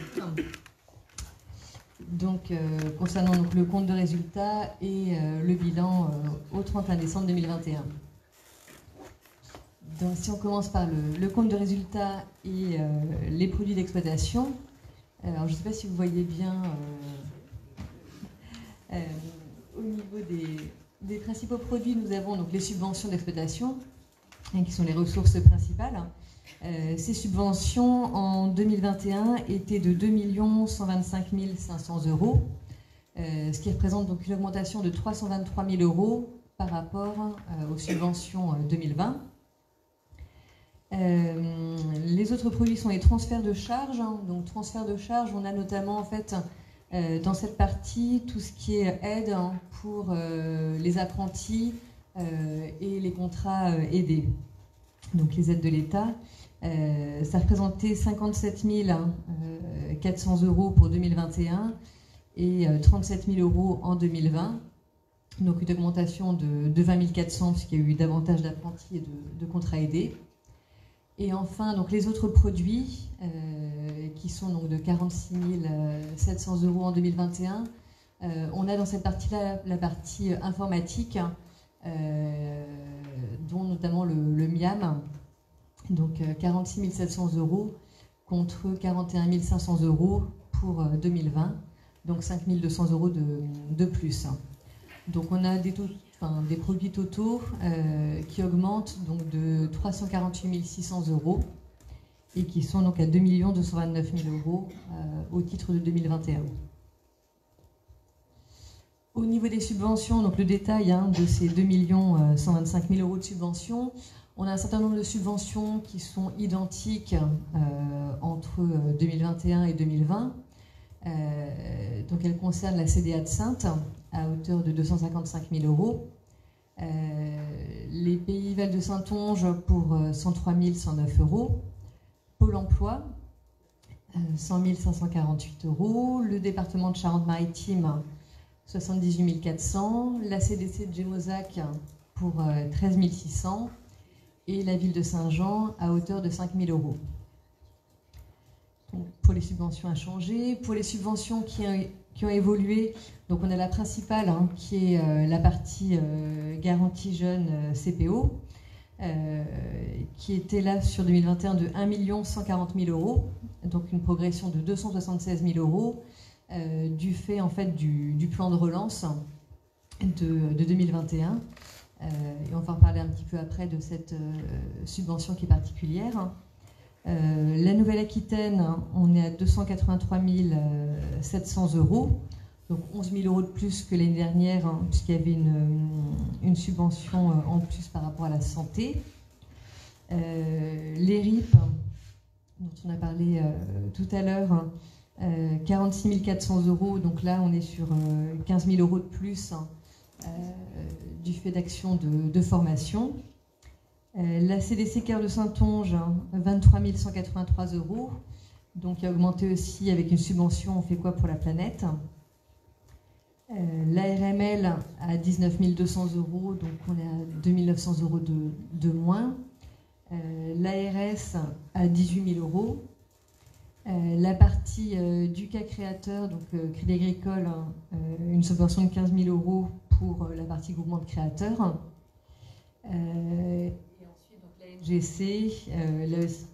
Donc, concernant donc, le compte de résultat et le bilan au 31 décembre 2021. Donc, si on commence par le compte de résultat et les produits d'exploitation, alors je ne sais pas si vous voyez bien au niveau des principaux produits, nous avons donc les subventions d'exploitation, hein, qui sont les ressources principales. Ces subventions en 2021 étaient de 2 125 500 €, ce qui représente donc une augmentation de 323 000 € par rapport aux subventions 2020. Les autres produits sont les transferts de charges. Donc transferts de charges, on a notamment en fait dans cette partie tout ce qui est aide pour les apprentis et les contrats aidés, donc les aides de l'État. Ça représentait 57 400 € pour 2021 et 37 000 € en 2020. Donc une augmentation de 20 400 puisqu'il y a eu davantage d'apprentis et de contrats aidés. Et enfin, donc les autres produits qui sont donc de 46 700 € en 2021. On a dans cette partie-là la partie informatique, dont notamment le MIAM. Donc 46 700 € contre 41 500 € pour 2020, donc 5 200 € de plus. Donc on a des produits totaux qui augmentent donc de 348 600 € et qui sont donc à 2 229 000 € au titre de 2021. Au niveau des subventions, donc le détail de ces 2 125 000 € de subventions, on a un certain nombre de subventions qui sont identiques entre 2021 et 2020. Donc elles concernent la CDA de Saintes à hauteur de 255 000 €, les Pays Val de Saintonge pour 103 109 €, Pôle emploi 100 548 €, le département de Charente-Maritime 78 400 €, la CDC de Gémozac pour 13 600 € et la ville de Saint-Jean à hauteur de 5 000 €. Donc, pour les subventions inchangées, pour les subventions qui ont évolué, donc on a la principale qui est la partie garantie jeune CPO, qui était là sur 2021 de 1 140 000 €, donc une progression de 276 000 € du fait en fait du plan de relance de 2021. Et on va en parler un petit peu après de cette subvention qui est particulière. La Nouvelle-Aquitaine, on est à 283 700 €, donc 11 000 € de plus que l'année dernière, puisqu'il y avait une subvention en plus par rapport à la santé. Les RIP, dont on a parlé tout à l'heure, 46 400 €, donc là on est sur 15 000 € de plus du fait d'actions de formation. La CDC Cœur de Saintonge, 23 183 €, donc qui a augmenté aussi avec une subvention On fait quoi pour la planète. L'ARML à 19 200 €, donc on est à 2 900 € de moins. L'ARS à 18 000 €. La partie du cas créateur, donc Crédit Agricole, une subvention de 15 000 € pour la partie groupement de créateurs. Et LGC, là aussi,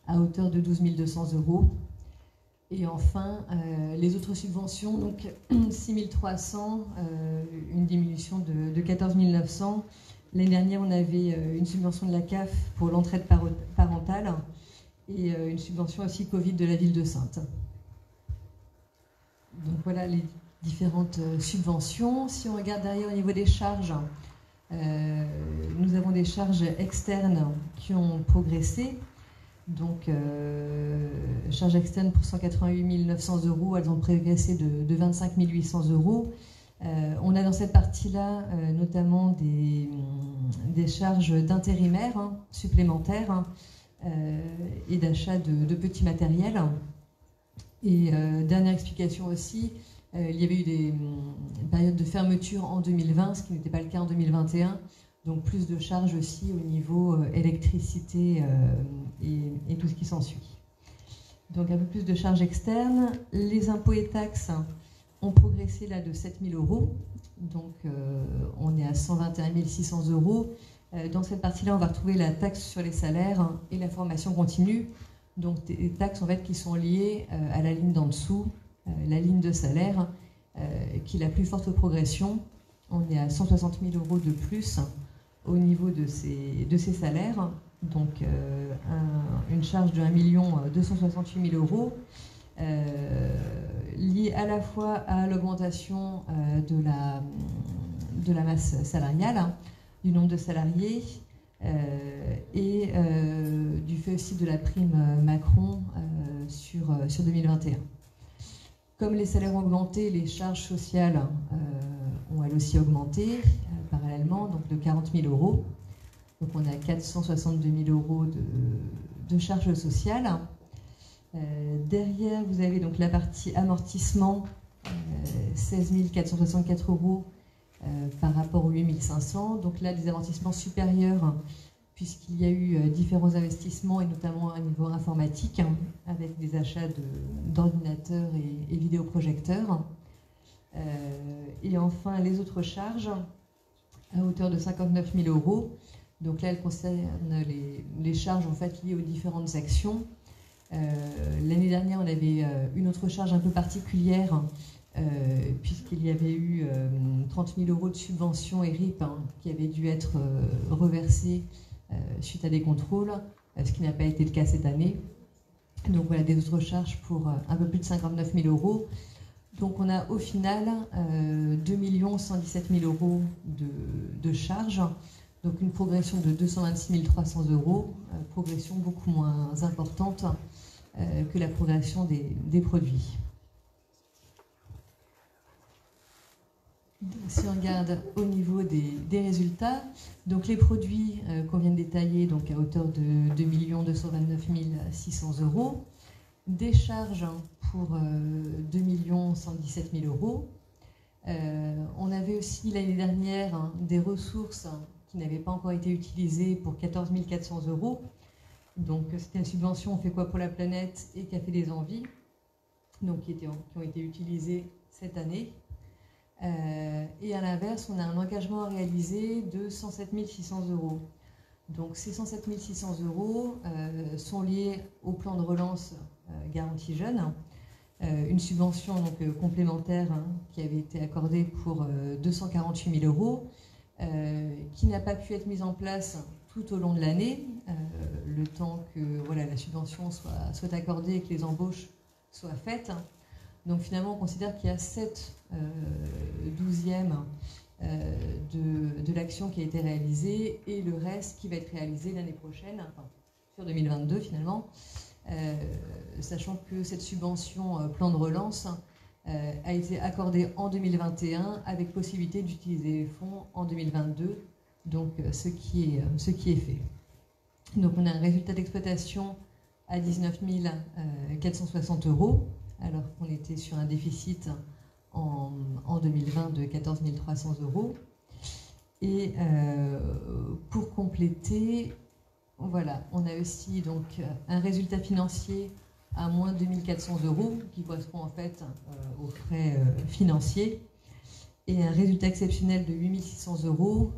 à hauteur de 12 200 €. Et enfin, les autres subventions, donc 6 300, une diminution de 14 900. L'année dernière, on avait une subvention de la CAF pour l'entraide parentale et une subvention aussi Covid de la ville de Saintes. Donc voilà les différentes subventions. Si on regarde derrière au niveau des charges, nous avons des charges externes qui ont progressé. Donc, charges externes pour 188 900 €, elles ont progressé de 25 800 €. On a dans cette partie-là notamment des charges d'intérimaires supplémentaires et d'achat de petits matériels. Et dernière explication aussi, il y avait eu des périodes de fermeture en 2020, ce qui n'était pas le cas en 2021. Donc plus de charges aussi au niveau électricité et tout ce qui s'ensuit. Donc un peu plus de charges externes. Les impôts et taxes ont progressé là de 7 000 €. Donc on est à 121 600 €. Dans cette partie-là, on va retrouver la taxe sur les salaires et la formation continue. Donc des taxes en fait qui sont liées à la ligne d'en dessous, la ligne de salaire, qui est la plus forte progression. On est à 160 000 € de plus au niveau de ces salaires, donc une charge de 1 268 000 €, liée à la fois à l'augmentation de la masse salariale, du nombre de salariés, et du fait aussi de la prime Macron sur 2021. Comme les salaires ont augmenté, les charges sociales ont elles aussi augmenté parallèlement, donc de 40 000 €. Donc on a 462 000 € de charges sociales. Derrière, vous avez donc la partie amortissement, 16 464 € par rapport aux 8 500. Donc là, des amortissements supérieurs, puisqu'il y a eu différents investissements, et notamment à niveau informatique, avec des achats d'ordinateurs et vidéoprojecteurs. Et enfin, les autres charges, à hauteur de 59 000 €. Donc là, elles concernent les charges en fait, liées aux différentes actions. L'année dernière, on avait une autre charge un peu particulière, puisqu'il y avait eu 30 000 € de subventions et RIP qui avaient dû être reversées suite à des contrôles, ce qui n'a pas été le cas cette année. Donc voilà, des autres charges pour un peu plus de 59 000 €. Donc on a au final 2 117 000 € de charges, donc une progression de 226 300 €, progression beaucoup moins importante que la progression des produits. Si on regarde au niveau des résultats, donc les produits qu'on vient de détailler, donc à hauteur de 2 229 600 €, des charges pour 2 117 000 €. On avait aussi l'année dernière des ressources qui n'avaient pas encore été utilisées pour 14 400 €. Donc c'était une subvention On fait quoi pour la planète et Café des Envies, donc qui ont été utilisées cette année. Et à l'inverse, on a un engagement à réaliser de 107 600 €. Donc ces 107 600 € sont liés au plan de relance Garantie Jeunes, une subvention donc, complémentaire qui avait été accordée pour 248 000 €, qui n'a pas pu être mise en place tout au long de l'année, le temps que voilà, la subvention soit accordée et que les embauches soient faites. Donc finalement, on considère qu'il y a 7/12 de l'action qui a été réalisée et le reste qui va être réalisé l'année prochaine, enfin, sur 2022 finalement, sachant que cette subvention plan de relance a été accordée en 2021 avec possibilité d'utiliser les fonds en 2022, donc ce qui est fait. Donc on a un résultat d'exploitation à 19 460 €, alors qu'on était sur un déficit en 2020 de 14 300 €. Et pour compléter, voilà, on a aussi donc un résultat financier à moins 2 400 €, qui correspond en fait aux frais financiers, et un résultat exceptionnel de 8 600 €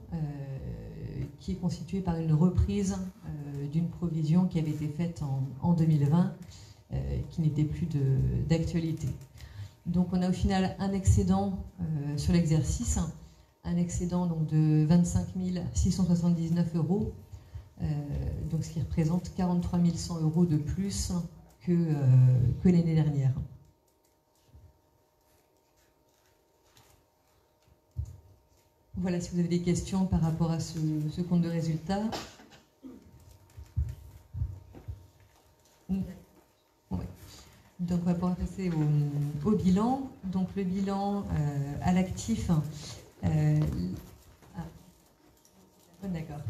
qui est constitué par une reprise d'une provision qui avait été faite en 2020, qui n'était plus d'actualité. Donc on a au final un excédent sur l'exercice, un excédent donc de 25 679 €, donc ce qui représente 43 100 € de plus que l'année dernière. Voilà, si vous avez des questions par rapport à ce compte de résultat. Ouais. Donc on va pouvoir passer au bilan. Donc le bilan à l'actif. D'accord.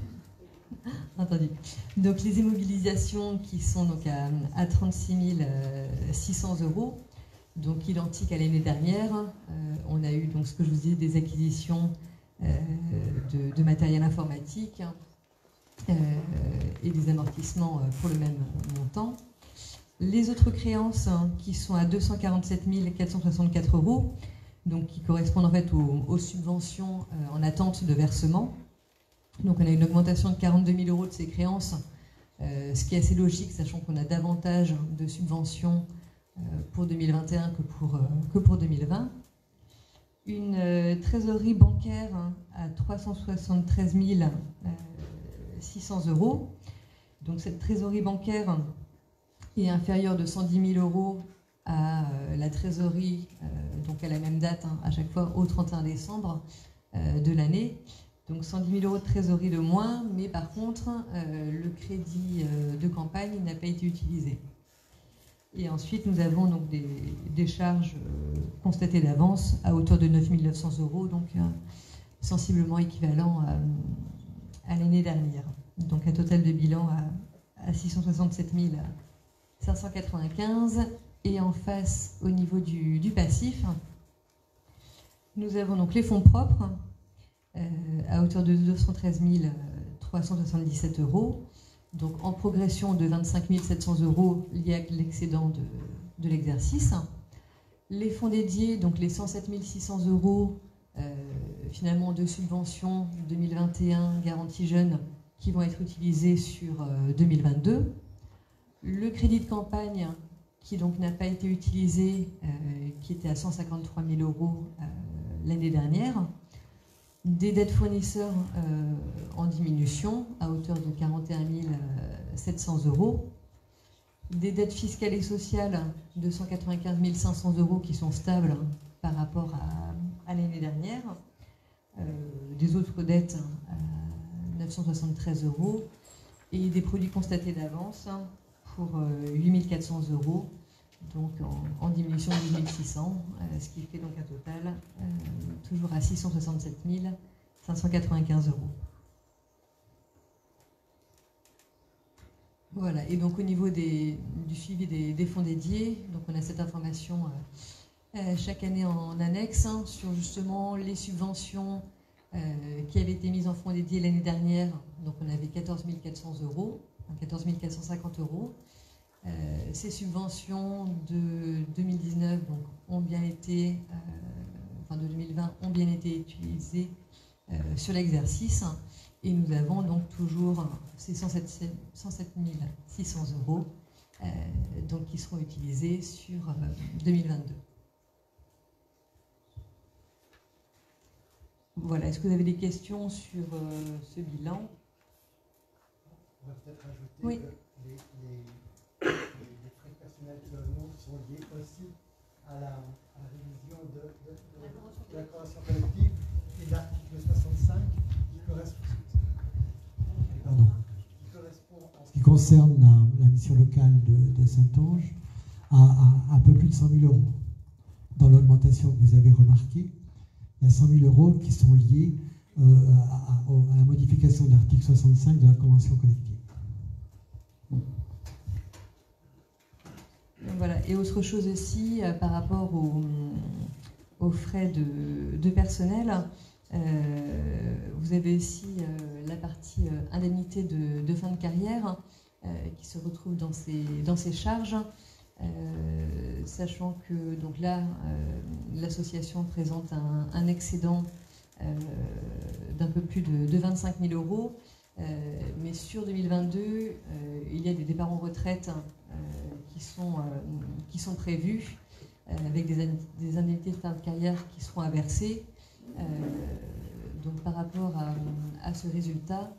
Entendu. Donc les immobilisations qui sont donc à 36 600 €, donc identiques à l'année dernière. On a eu donc ce que je vous disais, des acquisitions de matériel informatique et des amortissements pour le même montant. Les autres créances qui sont à 247 464 €, donc qui correspondent en fait aux subventions en attente de versement. Donc on a une augmentation de 42 000 € de ces créances, ce qui est assez logique, sachant qu'on a davantage de subventions pour 2021 que pour 2020. Une trésorerie bancaire à 373 600 €. Donc cette trésorerie bancaire est inférieure de 110 000 € à la trésorerie, donc à la même date, à chaque fois au 31 décembre de l'année. Donc 110 000 € de trésorerie de moins, mais par contre, le crédit de campagne n'a pas été utilisé. Et ensuite, nous avons donc des charges constatées d'avance à hauteur de 9 900 €, donc sensiblement équivalent à l'année dernière. Donc un total de bilan à 667 595 €. Et en face, au niveau du passif, nous avons donc les fonds propres à hauteur de 213 377 €. Donc en progression de 25 700 € liés à l'excédent de l'exercice. Les fonds dédiés, donc les 107 600 € finalement de subventions 2021 garantie jeunes qui vont être utilisés sur 2022. Le crédit de campagne qui donc n'a pas été utilisé, qui était à 153 000 € l'année dernière. Des dettes fournisseurs en diminution à hauteur de 41 700 €. Des dettes fiscales et sociales de 195 500 € qui sont stables par rapport à l'année dernière. Des autres dettes à 973 €. Et des produits constatés d'avance pour 8 400 €. Donc en diminution de 1 600, ce qui fait donc un total toujours à 667 595 €. Voilà, et donc au niveau du suivi des fonds dédiés, donc on a cette information chaque année en annexe sur justement les subventions qui avaient été mises en fonds dédiés l'année dernière. Donc on avait 14 400 €, 14 450 €. Ces subventions de 2019 donc, ont bien été, de 2020 ont bien été utilisées sur l'exercice, et nous avons donc toujours ces 107 600 € donc, qui seront utilisés sur 2022. Voilà, est-ce que vous avez des questions sur ce bilan? On va peut-être ajouter oui. que les frais personnels sont liés aussi à la révision de la convention collective et de l'article 65 correspond en ce qui concerne la mission locale de Saintonge à un peu plus de 100 000 €. Dans l'augmentation que vous avez remarquée, il y a 100 000 € qui sont liés à la modification de l'article 65 de la convention collective. Voilà. Et autre chose aussi, par rapport aux frais de personnel, vous avez aussi la partie indemnité de fin de carrière qui se retrouve dans ces charges, sachant que donc là, l'association présente un excédent d'un peu plus de 25 000 €. Mais sur 2022, il y a des départs en retraite qui sont prévus, avec des indemnités de fin de carrière qui seront à verser. Donc par rapport à ce résultat,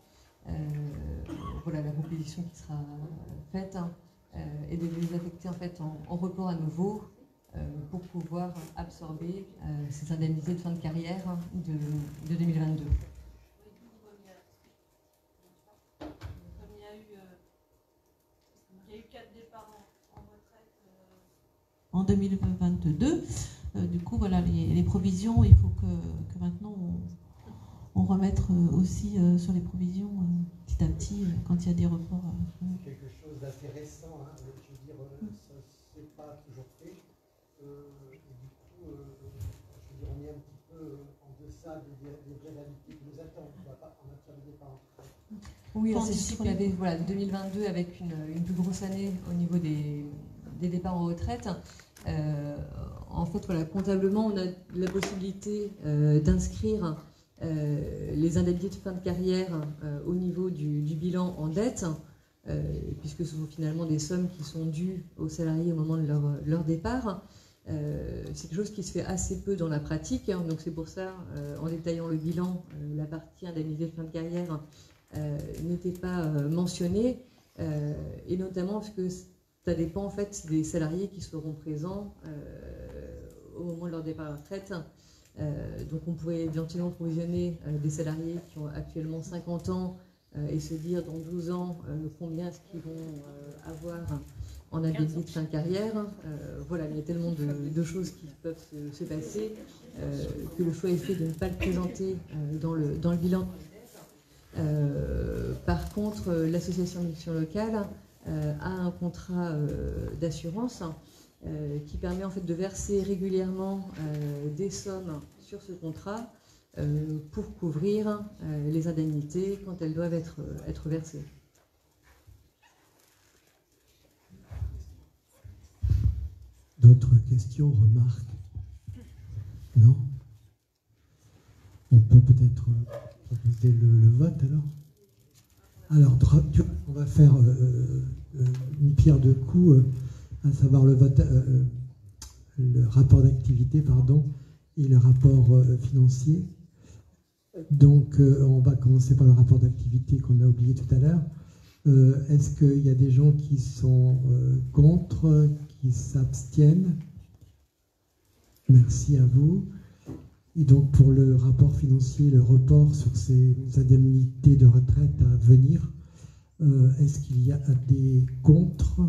voilà la proposition qui sera faite est de les affecter en fait en report à nouveau pour pouvoir absorber ces indemnités de fin de carrière de 2022. En 2022. Du coup, voilà, les provisions, il faut que maintenant on remette aussi sur les provisions petit à petit quand il y a des reports. Quelque chose d'assez récent, hein, je veux dire, ça c'est pas toujours fait. Et du coup, je veux dire, on est un petit peu en deçà des réalités qui nous attendent, en matière de départ. Oui, c'est sûr qu'on avait 2022 avec une plus grosse année au niveau des départs en retraite. En fait, voilà, comptablement, on a la possibilité d'inscrire les indemnités de fin de carrière au niveau du bilan en dette, puisque ce sont finalement des sommes qui sont dues aux salariés au moment de leur départ. C'est quelque chose qui se fait assez peu dans la pratique, hein, donc c'est pour ça, en détaillant le bilan, la partie indemnité de fin de carrière n'était pas mentionnée, et notamment parce que ça dépend en fait des salariés qui seront présents au moment de leur départ à la retraite. Donc on pourrait éventuellement provisionner des salariés qui ont actuellement 50 ans et se dire dans 12 ans combien est-ce qu'ils vont avoir en indemnité de fin de carrière. Voilà, il y a tellement de choses qui peuvent se passer que le choix est fait de ne pas le présenter dans le bilan. Par contre, l'association de mission locale a un contrat d'assurance qui permet en fait de verser régulièrement des sommes sur ce contrat pour couvrir les indemnités quand elles doivent être versées. D'autres questions, remarques? Non? On peut peut-être proposer le vote alors? Alors, on va faire une pierre deux coups, à savoir le vote, le rapport d'activité, pardon, et le rapport financier. Donc, on va commencer par le rapport d'activité qu'on a oublié tout à l'heure. Est-ce qu'il y a des gens qui sont contre, qui s'abstiennent? Merci à vous. Et donc pour le rapport financier, le report sur ces indemnités de retraite à venir, est-ce qu'il y a des contre,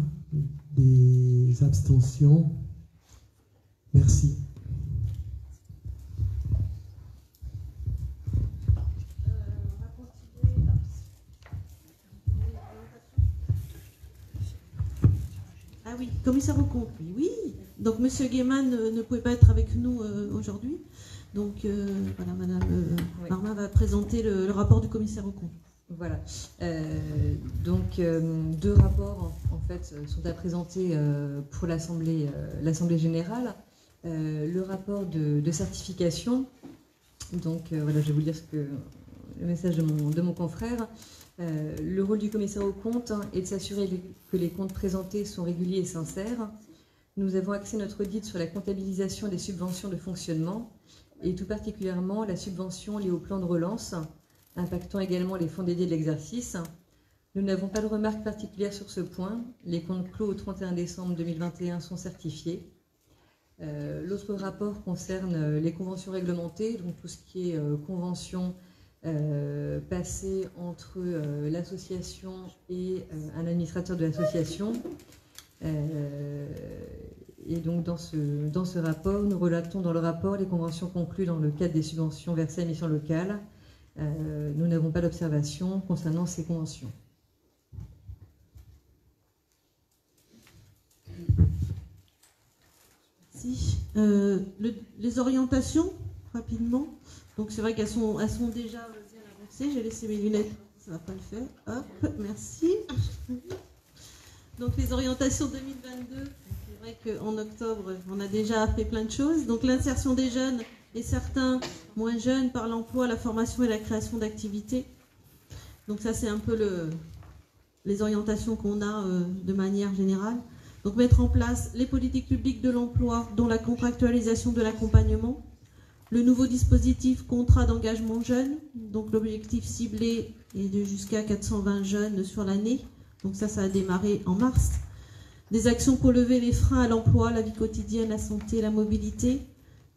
des abstentions? Merci. Ah oui, commissaire aux comptes, oui. Donc Monsieur Guéman ne pouvait pas être avec nous aujourd'hui. Donc voilà, Madame Marmin va présenter le rapport du commissaire aux comptes. Voilà. Donc deux rapports en fait sont à présenter pour l'Assemblée générale. Le rapport de certification. Donc voilà, je vais vous lire le message de mon confrère. Le rôle du commissaire aux comptes est de s'assurer que les comptes présentés sont réguliers et sincères. Nous avons axé notre audit sur la comptabilisation des subventions de fonctionnement et tout particulièrement la subvention liée au plan de relance, impactant également les fonds dédiés de l'exercice. Nous n'avons pas de remarques particulières sur ce point. Les comptes clos au 31 décembre 2021 sont certifiés. L'autre rapport concerne les conventions réglementées, donc tout ce qui est convention passée entre l'association et un administrateur de l'association. Et donc dans ce rapport, nous relatons dans le rapport les conventions conclues dans le cadre des subventions versées à mission locale. Nous n'avons pas d'observation concernant ces conventions. Merci. Les orientations, rapidement. Donc c'est vrai qu'elles sont déjà bien avancées. J'ai laissé mes lunettes, ça ne va pas le faire. Hop, merci. Donc les orientations 2022, c'est vrai qu'en octobre, on a déjà fait plein de choses. Donc l'insertion des jeunes et certains moins jeunes par l'emploi, la formation et la création d'activités. Donc ça, c'est un peu les orientations qu'on a de manière générale. Donc mettre en place les politiques publiques de l'emploi, dont la contractualisation de l'accompagnement, le nouveau dispositif contrat d'engagement jeune, donc l'objectif ciblé est de jusqu'à 420 jeunes sur l'année, donc ça a démarré en mars. Des actions pour lever les freins à l'emploi, la vie quotidienne, la santé, la mobilité,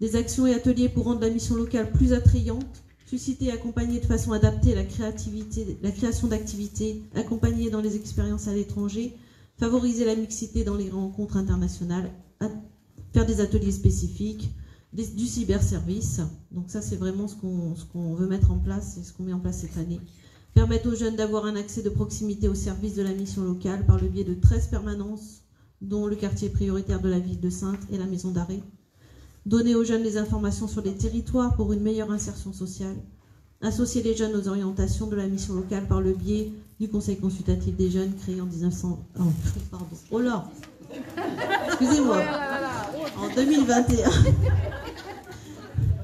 des actions et ateliers pour rendre la mission locale plus attrayante, susciter et accompagner de façon adaptée la création d'activités, accompagner dans les expériences à l'étranger, favoriser la mixité dans les rencontres internationales, faire des ateliers spécifiques, du cyberservice. Donc ça, c'est vraiment ce qu'on veut mettre en place et ce qu'on met en place cette année. Permettre aux jeunes d'avoir un accès de proximité au service de la mission locale par le biais de 13 permanences, dont le quartier prioritaire de la ville de Saintes et la maison d'arrêt. Donner aux jeunes des informations sur les territoires pour une meilleure insertion sociale. Associer les jeunes aux orientations de la mission locale par le biais du Conseil consultatif des jeunes créé en 1900... Oh là, excusez-moi, en 2021.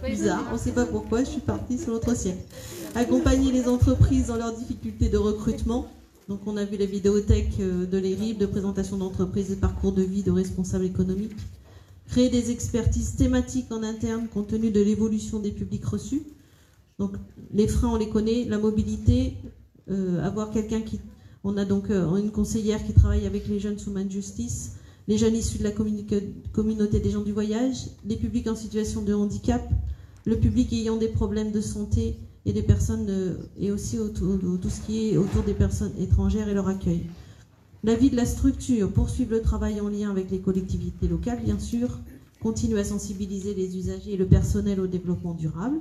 Bizarre, on ne sait pas pourquoi, je suis partie sur l'autre siècle. Accompagner les entreprises dans leurs difficultés de recrutement. Donc on a vu la vidéothèque de l'ERIB, de présentation d'entreprises et parcours de vie de responsables économiques. Créer des expertises thématiques en interne compte tenu de l'évolution des publics reçus. Donc les freins, on les connaît, la mobilité, avoir quelqu'un qui... On a donc une conseillère qui travaille avec les jeunes sous main de justice, les jeunes issus de la communauté des gens du voyage, les publics en situation de handicap, le public ayant des problèmes de santé et des personnes, et aussi tout ce qui est autour des personnes étrangères et leur accueil. L'avis de la structure, poursuivre le travail en lien avec les collectivités locales, bien sûr, continuer à sensibiliser les usagers et le personnel au développement durable,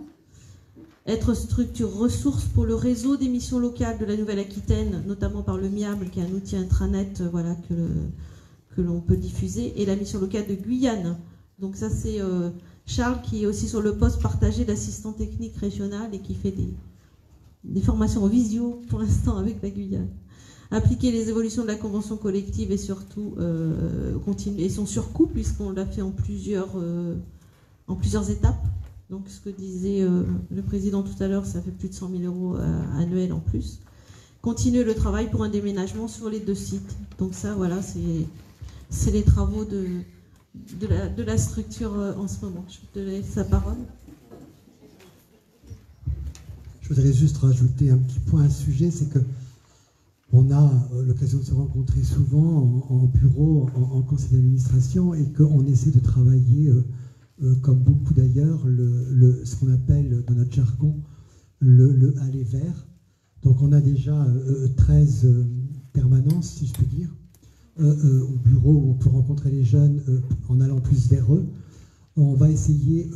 être structure ressource pour le réseau des missions locales de la Nouvelle-Aquitaine, notamment par le MIABL, qui est un outil intranet voilà, que l'on peut diffuser, et la mission locale de Guyane. Donc ça, c'est Charles qui est aussi sur le poste partagé d'assistant technique régional et qui fait des formations en visio pour l'instant avec la Guyane. Appliquer les évolutions de la convention collective et surtout continuer son surcoût, puisqu'on l'a fait en plusieurs étapes. Donc ce que disait le président tout à l'heure, ça fait plus de 100 000 euros annuels en plus. Continuer le travail pour un déménagement sur les 2 sites. Donc ça, voilà, c'est les travaux de la structure en ce moment. Je te laisse la parole. Je voudrais juste rajouter un petit point à ce sujet, c'est que on a l'occasion de se rencontrer souvent en bureau, en conseil d'administration, et qu'on essaie de travailler, comme beaucoup d'ailleurs, ce qu'on appelle dans notre jargon le aller vers. Donc on a déjà 13 permanences, si je peux dire, au bureau où on peut rencontrer les jeunes en allant plus vers eux. On va essayer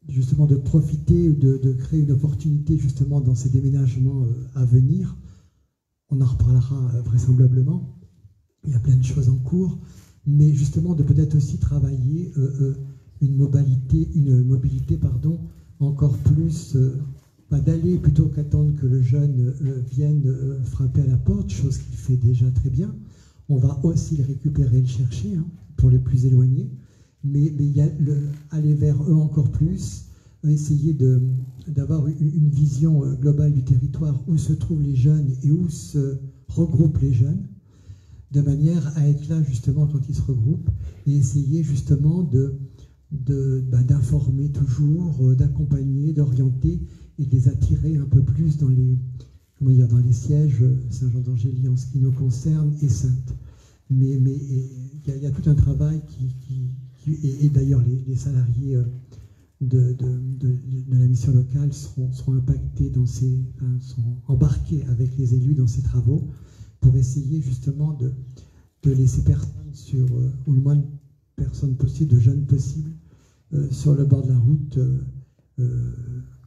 justement de profiter, de créer une opportunité justement dans ces déménagements à venir. On en reparlera vraisemblablement. Il y a plein de choses en cours, mais justement de peut-être aussi travailler une mobilité encore plus, pas d'aller plutôt qu'attendre que le jeune vienne frapper à la porte, chose qu'il fait déjà très bien. On va aussi le récupérer et le chercher pour les plus éloignés, mais il y a aller vers eux encore plus, essayer d'avoir une vision globale du territoire où se trouvent les jeunes et où se regroupent les jeunes, de manière à être là justement quand ils se regroupent et essayer justement d'informer toujours, d'accompagner, d'orienter et de les attirer un peu plus dans les sièges Saint-Jean-d'Angély en ce qui nous concerne et Saintes. Mais il y a tout un travail et d'ailleurs les salariés de la mission locale seront impactés sont embarqués avec les élus dans ces travaux pour essayer justement de laisser personne ou le moins de personnes possible, de jeunes possibles, sur le bord de la route,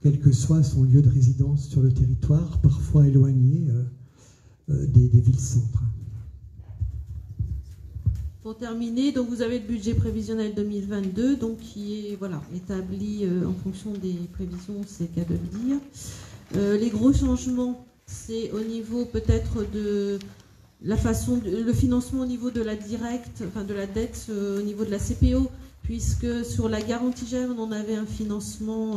quel que soit son lieu de résidence sur le territoire, parfois éloigné des villes-centres. Pour terminer, donc vous avez le budget prévisionnel 2022, donc qui est établi en fonction des prévisions, c'est le cas de le dire. Les gros changements, c'est au niveau peut-être de la le financement au niveau de la directe, enfin de la dette au niveau de la CPO, puisque sur la garantie jeune, on avait un financement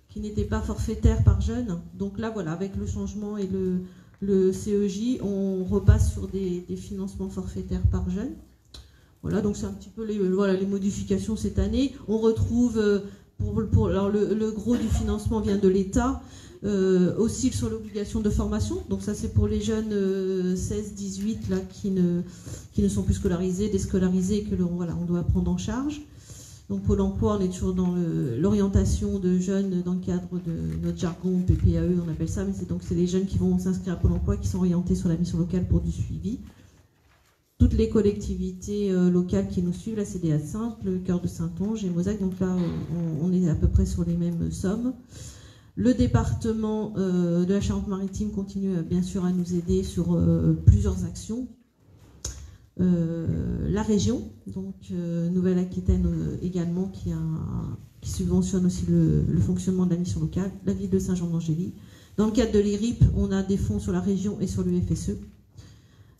qui qui n'étaient pas forfaitaires par jeune. Donc là, voilà, avec le changement et le CEJ, on repasse sur des financements forfaitaires par jeune. Voilà, donc c'est un petit peu les modifications cette année. On retrouve, alors le gros du financement vient de l'État, aussi sur l'obligation de formation. Donc ça, c'est pour les jeunes 16-18 là, qui ne sont plus scolarisés, déscolarisés, et que on doit prendre en charge. Donc Pôle emploi, on est toujours dans l'orientation de jeunes dans le cadre de notre jargon PPAE, on appelle ça, mais c'est les jeunes qui vont s'inscrire à Pôle emploi qui sont orientés sur la mission locale pour du suivi. Toutes les collectivités locales qui nous suivent, la CDA de Saintes, le Cœur de Saintonge et Mozac, donc là on est à peu près sur les mêmes sommes. Le département de la Charente-Maritime continue bien sûr à nous aider sur plusieurs actions. La région, donc Nouvelle-Aquitaine également, qui subventionne aussi le fonctionnement de la mission locale, la ville de Saint-Jean-d'Angély. Dans le cadre de l'IRIP, on a des fonds sur la région et sur le FSE,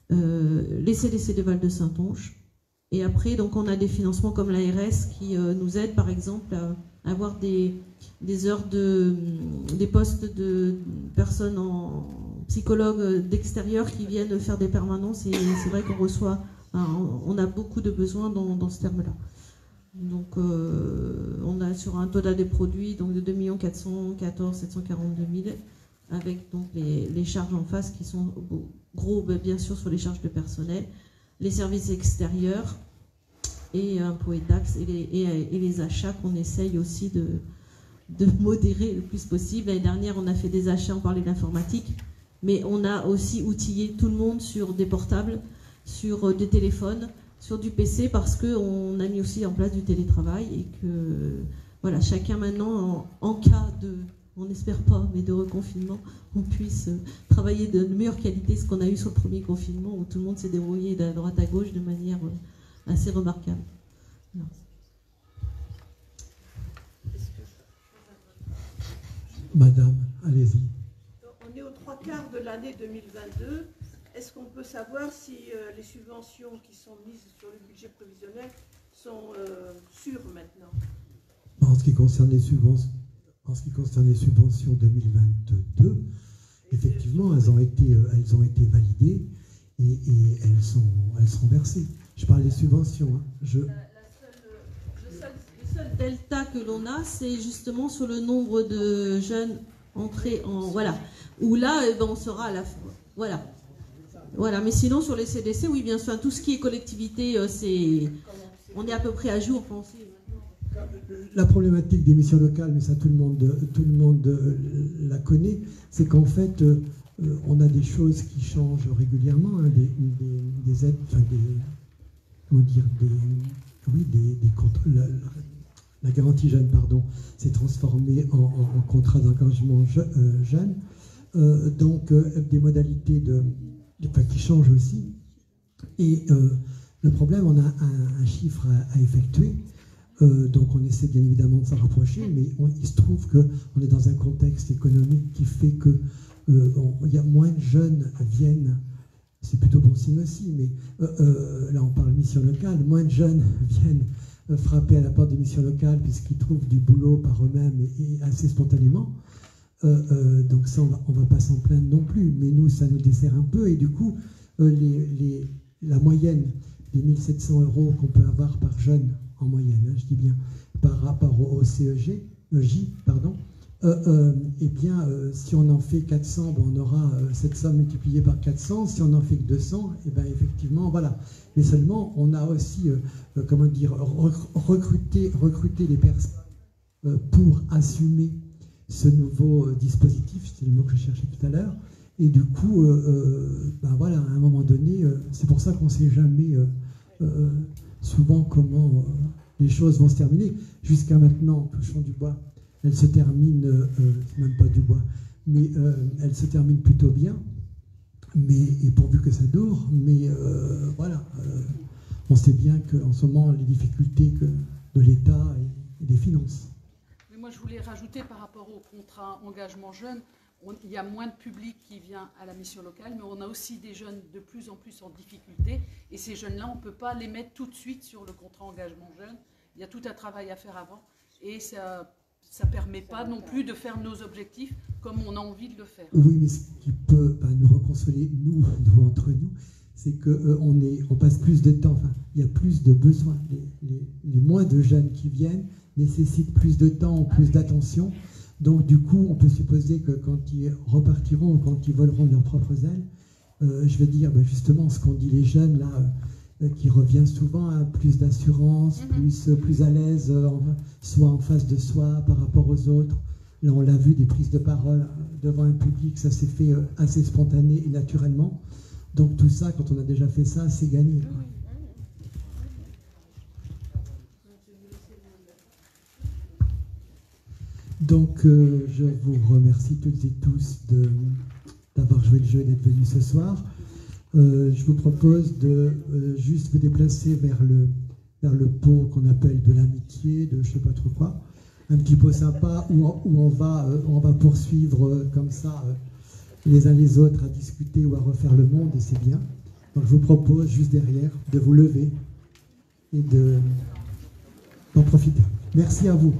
les CDC de Val de Saintonge. Et après, donc, on a des financements comme l'ARS qui nous aide par exemple à avoir des heures des postes de personnes en psychologues d'extérieur qui viennent faire des permanences, et c'est vrai qu'on reçoit, on a beaucoup de besoins dans ce terme-là. Donc on a sur un total des produits donc de 2 414 742 000 avec donc les charges en face qui sont gros bien sûr sur les charges de personnel, les services extérieurs et impôts et taxes et les achats qu'on essaye aussi de modérer le plus possible. L'année dernière, on a fait des achats, on parlait d'informatique, mais on a aussi outillé tout le monde sur des portables, sur des téléphones, sur du PC, parce qu'on a mis aussi en place du télétravail et que voilà, chacun maintenant, en cas de, on n'espère pas, mais de reconfinement, on puisse travailler de meilleure qualité, ce qu'on a eu sur le premier confinement, où tout le monde s'est débrouillé de droite à gauche de manière assez remarquable. Voilà. Madame, allez-y. On est aux 3/4 de l'année 2022. Est-ce qu'on peut savoir si les subventions qui sont mises sur le budget prévisionnel sont sûres maintenant? En ce qui concerne les subventions, 2022, effectivement, elles ont été validées et elles seront versées. Je parle des subventions. Hein. Le seul delta que l'on a, c'est justement sur le nombre de jeunes entrés en... Voilà. Où là, on sera à la fin. Voilà. Voilà. Mais sinon, sur les CDC, oui, bien sûr, tout ce qui est collectivité, on est à peu près à jour, pensez. La problématique des missions locales, mais ça tout le monde la connaît, c'est qu'en fait, on a des choses qui changent régulièrement, hein, des aides, enfin la garantie jeune, pardon, s'est transformée en contrat d'engagement jeune, donc des modalités qui changent aussi. Et le problème, on a un chiffre à effectuer. Donc on essaie bien évidemment de s'en rapprocher, mais il se trouve qu'on est dans un contexte économique qui fait que il y a moins de jeunes viennent, c'est plutôt bon signe aussi, mais là on parle mission locale, moins de jeunes viennent frapper à la porte des missions locales puisqu'ils trouvent du boulot par eux-mêmes et assez spontanément. Donc ça on va pas s'en plaindre non plus, mais nous ça nous dessert un peu, et du coup la moyenne des 1 700 € qu'on peut avoir par jeune en moyenne, hein, je dis bien, par rapport au CEJ, pardon, eh bien, si on en fait 400, ben, on aura cette somme multipliée par 400. Si on en fait que 200, eh ben, effectivement, voilà. Mais seulement, on a aussi, comment dire, recruté les personnes pour assumer ce nouveau dispositif, c'est le mot que je cherchais tout à l'heure. Et du coup, ben, voilà, à un moment donné, c'est pour ça qu'on ne sait jamais souvent comment les choses vont se terminer. Jusqu'à maintenant, touchons du bois, elle se termine, c'est même pas du bois, mais elle se termine plutôt bien, et pourvu que ça dure, mais voilà, on sait bien qu'en ce moment, les difficultés de l'État et des finances. Mais moi, je voulais rajouter par rapport au contrat engagement jeune, il y a moins de public qui vient à la mission locale, mais on a aussi des jeunes de plus en plus en difficulté. Et ces jeunes-là, on ne peut pas les mettre tout de suite sur le contrat engagement jeune. Il y a tout un travail à faire avant. Et ça ça ne permet pas non plus de faire nos objectifs comme on a envie de le faire. Oui, mais ce qui peut nous reconsoler, nous entre nous, c'est qu'on passe plus de temps, enfin, il y a plus de besoins. Les moins de jeunes qui viennent nécessitent plus de temps, plus d'attention. Donc du coup, on peut supposer que quand ils repartiront, quand ils voleront de leurs propres ailes, je vais dire justement ce qu'ont dit les jeunes là, qui revient souvent à plus d'assurance, plus à l'aise, soit en face de soi par rapport aux autres. Là, on l'a vu, des prises de parole devant un public, ça s'est fait assez spontané et naturellement. Donc tout ça, quand on a déjà fait ça, c'est gagné. Donc je vous remercie toutes et tous d'avoir joué le jeu et d'être venus ce soir. Je vous propose de juste vous déplacer vers le pot qu'on appelle de l'amitié, de je sais pas trop quoi. Un petit pot sympa où on va poursuivre comme ça les uns les autres à discuter ou à refaire le monde, et c'est bien. Donc je vous propose juste derrière de vous lever et d'en profiter. Merci à vous.